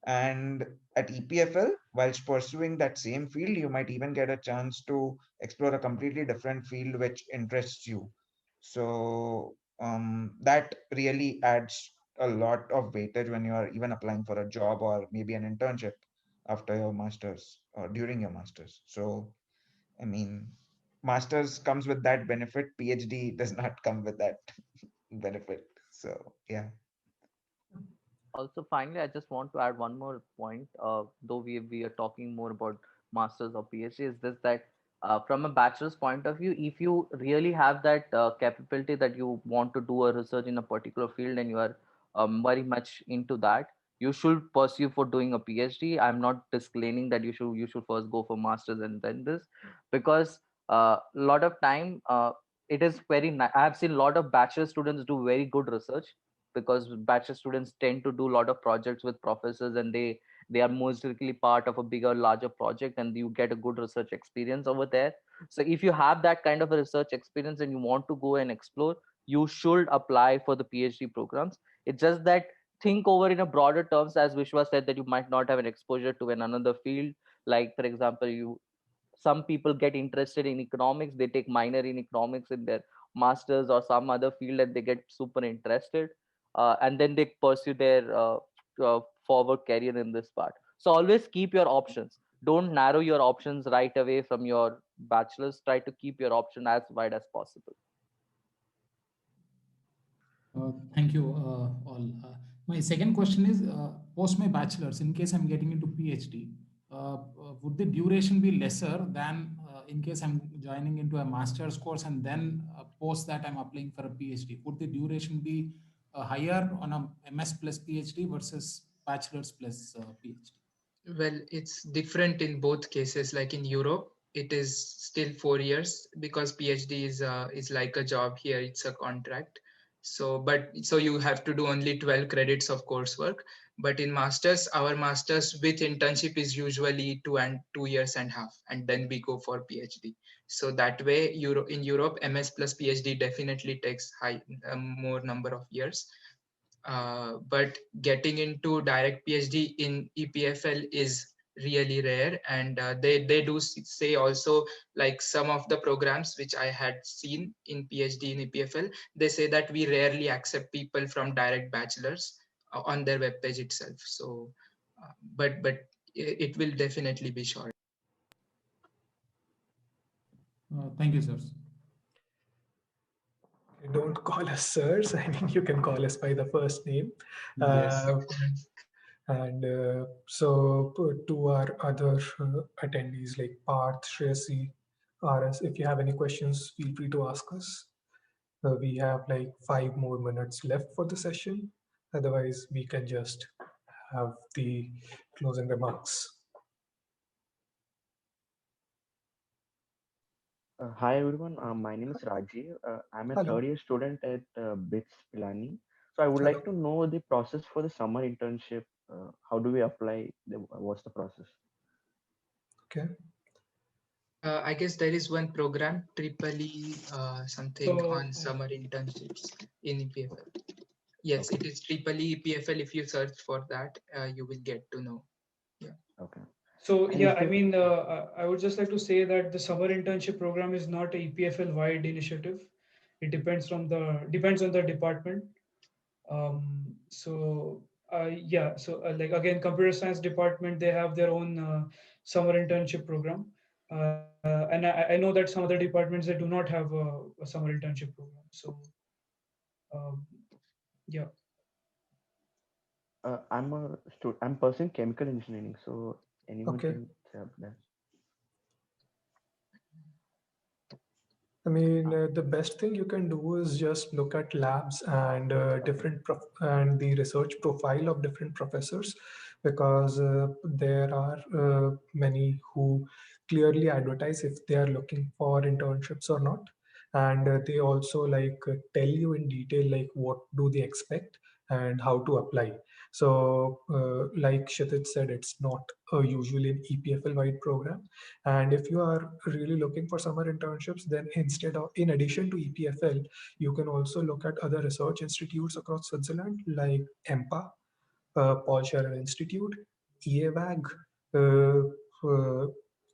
And at EPFL, whilst pursuing that same field, you might even get a chance to explore a completely different field which interests you. So that really adds a lot of weightage when you are even applying for a job or maybe an internship after your master's or during your master's. So, I mean, master's comes with that benefit, PhD does not come with that benefit. So, yeah. Also, finally, I just want to add one more point. Though we are talking more about masters or PhD, is this that from a bachelor's point of view, if you really have that capability that you want to do a research in a particular field and you are very much into that, you should pursue for doing a PhD. I'm not disclaiming that you should first go for masters and then this, because a lot of time it is I have seen a lot of bachelor students do very good research, because bachelor students tend to do a lot of projects with professors, and they are mostly part of a bigger larger project, and you get a good research experience over there. So if you have that kind of a research experience and you want to go and explore, you should apply for the PhD programs. It's just that think over in a broader terms, as Vishwa said, that you might not have an exposure to another field. Like for example, some people get interested in economics, they take minor in economics in their masters or some other field, and they get super interested, and then they pursue their forward career in this part. So always keep your options, don't narrow your options right away from your bachelor's. Try to keep your option as wide as possible. Thank you all. My second question is, post my bachelor's, in case I'm getting into PhD, would the duration be lesser than in case I'm joining into a master's course and then post that I'm applying for a PhD? Would the duration be higher on a MS plus PhD versus bachelor's plus PhD? Well, it's different in both cases. Like in Europe, it is still 4 years because PhD is like a job. Here it's a contract. So you have to do only 12 credits of coursework. But in masters, our masters with internship is usually 2 years and a half, and then we go for PhD. So that way, in Europe, MS plus PhD definitely takes more number of years. But getting into direct PhD in EPFL is really rare, and they do say also, like some of the programs which I had seen in PhD in EPFL, they say that we rarely accept people from direct bachelors on their webpage itself. So but it will definitely be short. Thank you, sir. Don't call us sirs. I mean, you can call us by the first name. Yes. And so to our other attendees like Parth, Shreyasi, RS, if you have any questions, feel free to ask us. We have like 5 more minutes left for the session. Otherwise, we can just have the closing remarks. Hi everyone, my name is Rajiv. I'm a Hello. third year student at BITS Pilani. So I would Hello. like to know the process for the summer internship. How do we apply? What's the process? Okay. I guess there is one program, Triple E something on summer internships in EPFL. Yes, it is Triple E EPFL. If you search for that, you will get to know. Yeah. Okay. So And yeah, is I there, mean, I would just like to say that the summer internship program is not a EPFL wide initiative. It depends on the department. Yeah, so like again, computer science department, they have their own summer internship program, and I know that some other departments, they do not have a summer internship program. So um, yeah. I'm pursuing chemical engineering. So anyone Okay. can help that. I mean, the best thing you can do is just look at labs and and the research profile of different professors, because there are many who clearly advertise if they are looking for internships or not, and they also like tell you in detail like what do they expect and how to apply. So, like Kshitij said, it's not usually an EPFL wide program. And if you are really looking for summer internships, then in addition to EPFL, you can also look at other research institutes across Switzerland like EMPA, Paul Scherrer Institute, EAWAG, uh,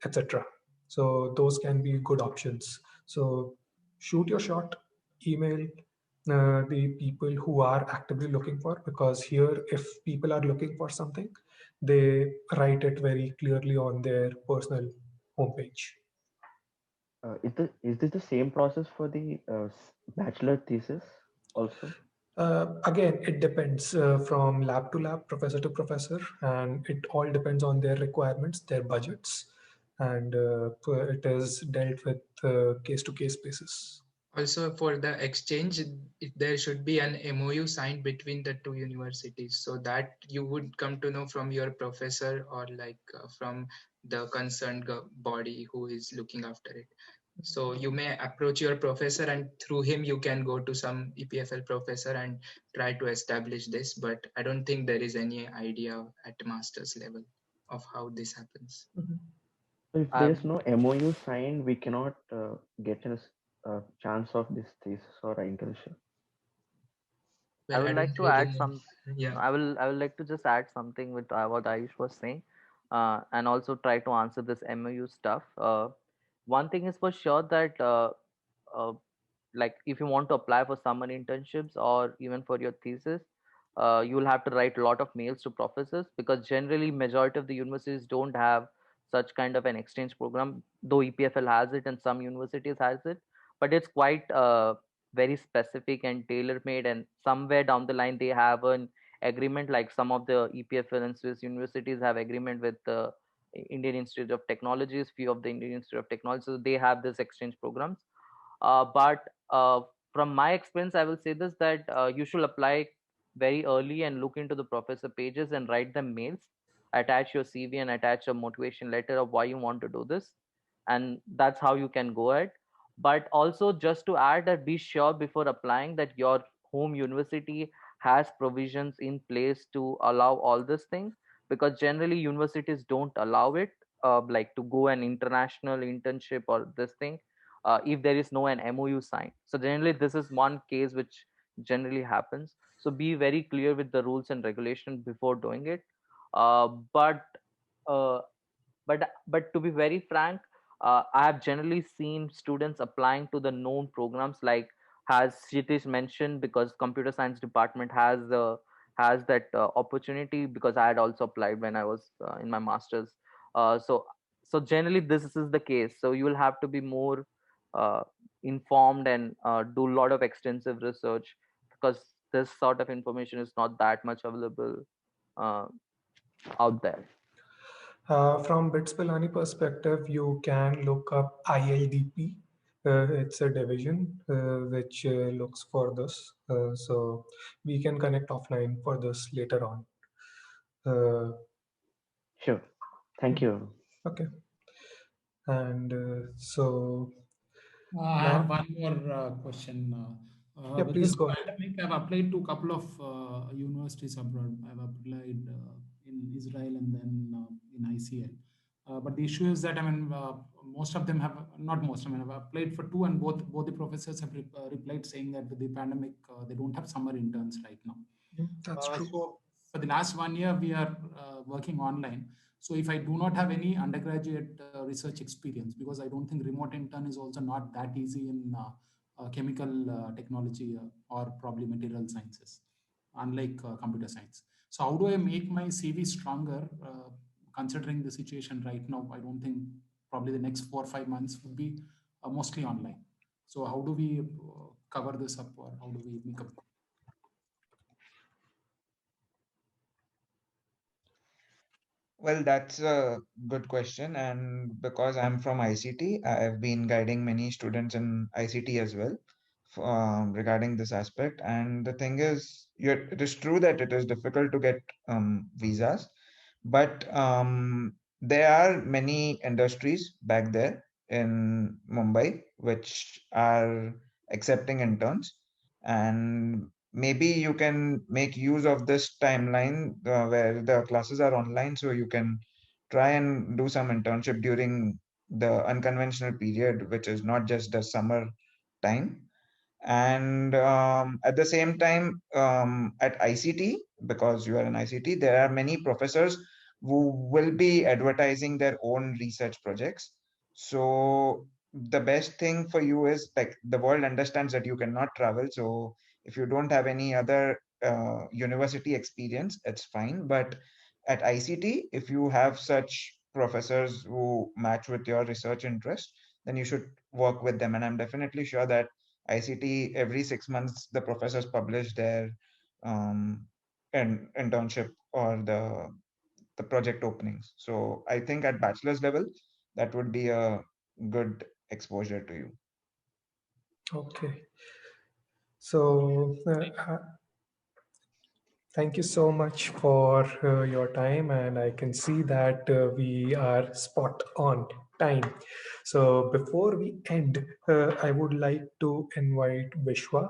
etc. So those can be good options. So shoot your shot, email the people who are actively looking for, because here, if people are looking for something, they write it very clearly on their personal homepage. Is this the same process for the bachelor thesis also? Again, it depends from lab to lab, professor to professor, and it all depends on their requirements, their budgets, and it is dealt with case to case basis. Also, for the exchange, there should be an MOU signed between the two universities, so that you would come to know from your professor or like from the concerned body who is looking after it. So you may approach your professor, and through him you can go to some EPFL professor and try to establish this. But I don't think there is any idea at master's level of how this happens. So if there is no MOU signed, we cannot get a chance of this thesis or internship. I would like to add some. Yeah. I will like to just add something with what Ayush was saying, and also try to answer this MOU stuff. One thing is for sure that uh, like if you want to apply for summer internships or even for your thesis, you will have to write a lot of mails to professors, because generally majority of the universities don't have such kind of an exchange program, though EPFL has it and some universities has it, but it's quite very specific and tailor made, and somewhere down the line they have an agreement, like some of the EPFL and Swiss universities have agreement with the Indian Institute of Technologies, few of the Indian Institute of Technology, so they have this exchange programs. But from my experience, I will say this, that you should apply very early and look into the professor pages and write them mails, attach your CV and attach a motivation letter of why you want to do this, and that's how you can go ahead. But also, just to add that, be sure before applying that your home university has provisions in place to allow all this thing, because generally universities don't allow it, like to go an international internship or this thing, if there is no an MOU signed. So generally, this is one case which generally happens. So be very clear with the rules and regulations before doing it. Uh, but uh, but to be very frank, I have generally seen students applying to the known programs, like has Kshiteej mentioned, because computer science department has that opportunity, because I had also applied when I was in my masters. So generally this is the case. So you will have to be more uh, informed and do a lot of extensive research, because this sort of information is not that much available uh, out there. From BITS Pilani perspective, you can look up ILDP. It's a division which looks for this. So we can connect offline for this later on. Sure. Thank you. Okay. And so I now, have one more question. yeah, With please this go ahead. pandemic, I've applied to a couple of universities abroad. I've applied in Israel and then in ICL. But the issue is that, I mean, most of them have, not most, I mean, I've applied for two, and both the professors have replied saying that with the pandemic, they don't have summer interns right now. That's true. So for the last 1 year, we are working online. So if I do not have any undergraduate research experience, because I don't think remote intern is also not that easy in chemical technology or probably material sciences, unlike computer science. So how do I make my CV stronger, considering the situation right now? I don't think probably the next 4 or 5 months would be mostly online. So how do we cover this up, or how do we make up? Well, that's a good question. And because I'm from ICT, I've been guiding many students in ICT as well regarding this aspect. And the thing is, it is true that it is difficult to get visas, but there are many industries back there in Mumbai which are accepting interns. And maybe you can make use of this timeline where the classes are online, so you can try and do some internship during the unconventional period, which is not just the summer time. And at the same time, at ICT, because you are in ICT, there are many professors who will be advertising their own research projects. So the best thing for you is, like, the world understands that you cannot travel. So if you don't have any other university experience, it's fine. But at ICT, if you have such professors who match with your research interest, then you should work with them. And I'm definitely sure that ICT, every 6 months, the professors publish their internship or the project openings. So I think at bachelor's level, that would be a good exposure to you. Okay. So thank you so much for your time, and I can see that we are spot on time. So before we end, I would like to invite Vishwa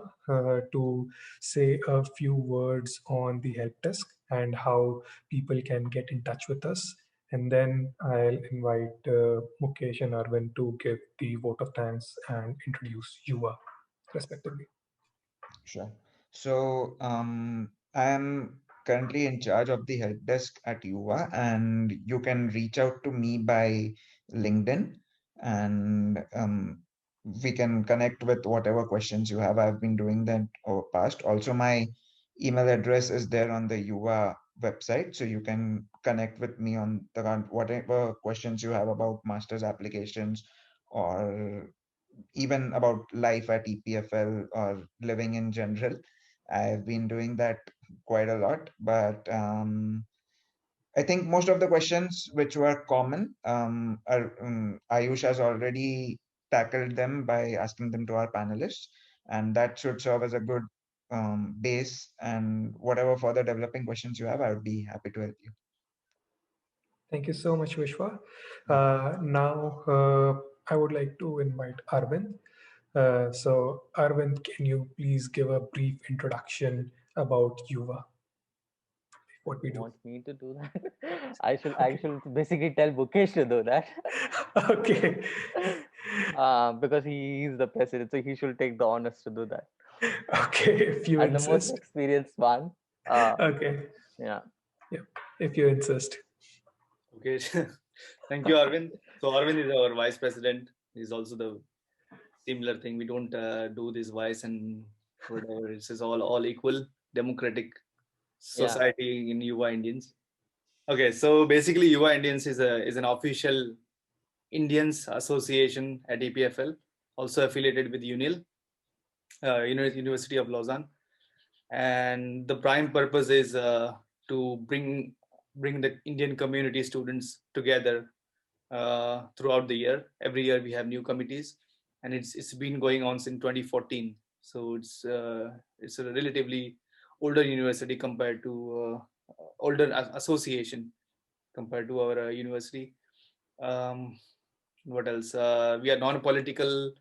to say a few words on the help desk and how people can get in touch with us. And then I'll invite Mukesh and Arvind to give the vote of thanks and introduce YUVA respectively. Sure. So I am currently in charge of the help desk at YUVA, and you can reach out to me by LinkedIn, and we can connect with whatever questions you have. I've been doing that over past. Also, my email address is there on the YUVA website, so you can connect with me on whatever questions you have about master's applications, or even about life at EPFL or living in general. I've been doing that quite a lot, but I think most of the questions which were common, Ayush has already tackled them by asking them to our panelists, and that should serve as a good base. And whatever further developing questions you have, I would be happy to help you. Thank you so much, Vishwa. Now, I would like to invite Arvind. So, Arvind, can you please give a brief introduction about YUVA, what we You do? want me to do that? I should basically tell Mukesh to do that. Okay. Because he is the president, so he should take the honors to do that. Okay, if you As the most insist. experienced one. Okay. Yeah. Yeah, if you insist. Okay. Thank you, Arvind. So Arvind is our vice president. He's also the similar thing. We don't do this vice and whatever. This is all equal, democratic society in YUVA Indians. Okay, so basically YUVA Indians is an official Indians association at EPFL, also affiliated with UNIL, University of Lausanne, and the prime purpose is to bring the Indian community students together throughout the year. Every year we have new committees, and it's been going on since 2014. So it's a relatively older university compared to older association compared to our university. What else? We are non-political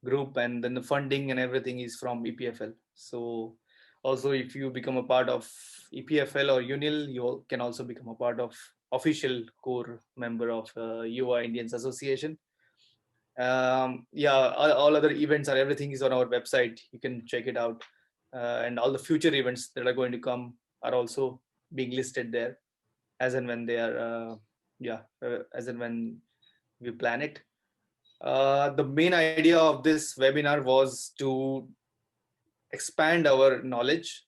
group, and then the funding and everything is from EPFL. So also, if you become a part of EPFL or UNIL, you can also become a part of official core member of YUVA Indians Association. All other events or everything is on our website. You can check it out, and all the future events that are going to come are also being listed there, as and when they are, as and when we plan it. The main idea of this webinar was to expand our knowledge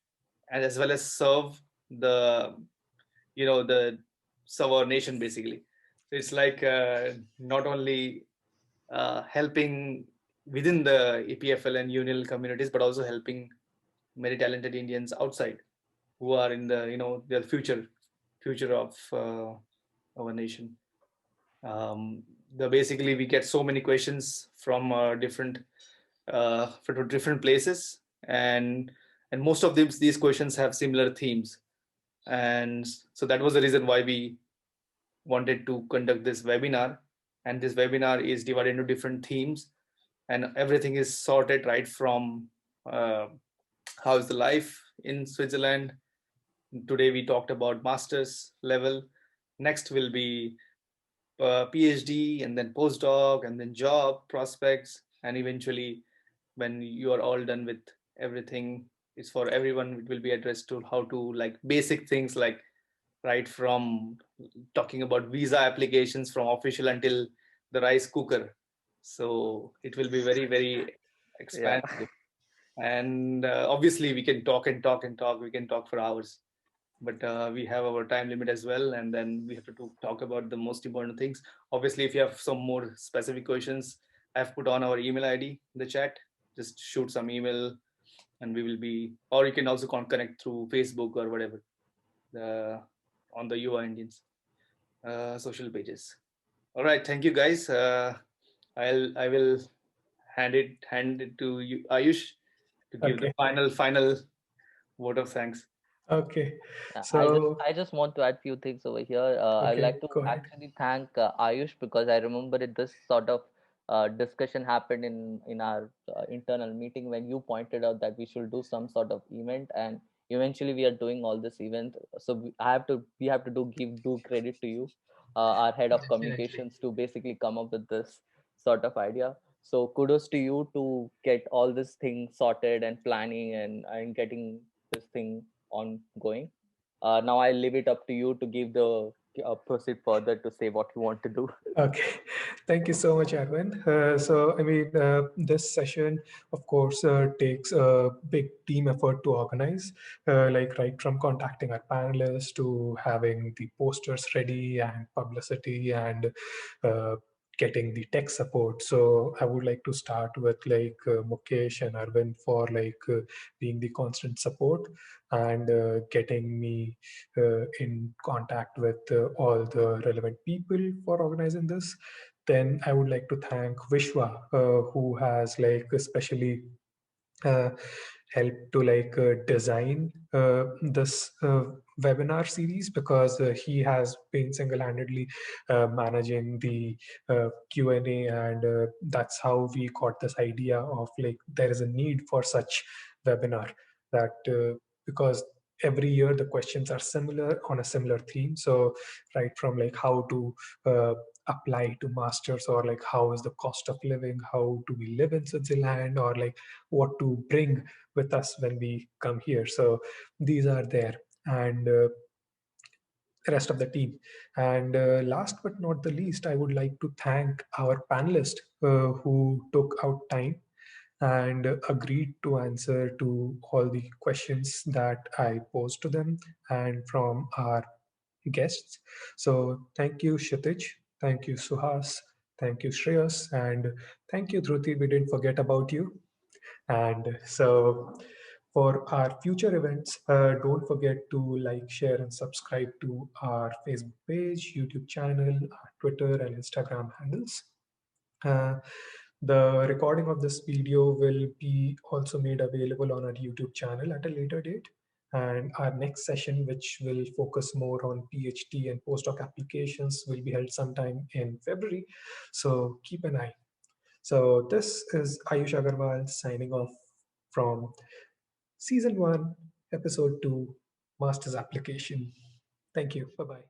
and as well as serve the serve our nation basically. So it's like not only helping within the EPFL and UNIL communities, but also helping many talented Indians outside who are in the future of our nation. Basically we get so many questions from different places, and most of these questions have similar themes, and so that was the reason why we wanted to conduct this webinar. And this webinar is divided into different themes, and everything is sorted right from how is the life in Switzerland. Today we talked about master's level. Next will be PhD, and then postdoc, and then job prospects, and eventually when you are all done with everything, it's for everyone. It will be addressed to how to like basic things like right from talking about visa applications from official until the rice cooker. So it will be very, very Yeah. expansive. And obviously, we can talk and talk and talk. We can talk for hours, but we have our time limit as well. And then we have to talk about the most important things. Obviously, if you have some more specific questions, I've put on our email ID in the chat. Just shoot some email, and we will be, or you can also connect through Facebook or whatever, on the YUVA Indians social pages. All right, thank you guys. I will hand it to you, Ayush, to give the Okay. final vote of thanks. Okay. I So, just want to add few things over here. I'd okay, like to go ahead. actually thank Ayush, because I remember this sort of discussion happened in our internal meeting when you pointed out that we should do some sort of event, and eventually we are doing all this event. So we have to give due credit to you, our head of Definitely. communications, to basically come up with this sort of idea. So kudos to you to get all this thing sorted and planning and getting this thing ongoing. Now I leave it up to you to give the proceed further to say what you want to do. Okay, thank you so much, Arvind. So, I mean, this session, of course, takes a big team effort to organize, like right from contacting our panelists to having the posters ready and publicity and getting the tech support. So, I would like to start with like Mukesh and Arvind for like being the constant support and getting me in contact with all the relevant people for organizing this. Then I would like to thank Vishwa, who has like especially uh, helped to like design this webinar series, because he has been single-handedly managing the Q&A, and that's how we got this idea of like there is a need for such webinar, that because every year the questions are similar on a similar theme. So right from like how to apply to masters, or like how is the cost of living, how do we live in Switzerland, or like what to bring with us when we come here. So these are there, and rest of the team. And last but not the least, I would like to thank our panelists who took out time and agreed to answer to all the questions that I posed to them and from our guests. So thank you, Kshitij. Thank you, Suhas. Thank you, Shreyas. And thank you, Dhruti. We didn't forget about you. And so for our future events, don't forget to like, share, and subscribe to our Facebook page, YouTube channel, our Twitter and Instagram handles. Uh, the recording of this video will be also made available on our YouTube channel at a later date. And our next session, which will focus more on PhD and postdoc applications, will be held sometime in February. So keep an eye. So this is Ayush Agarwal signing off from Season 1, Episode 2, Master's Application. Thank you. Bye-bye.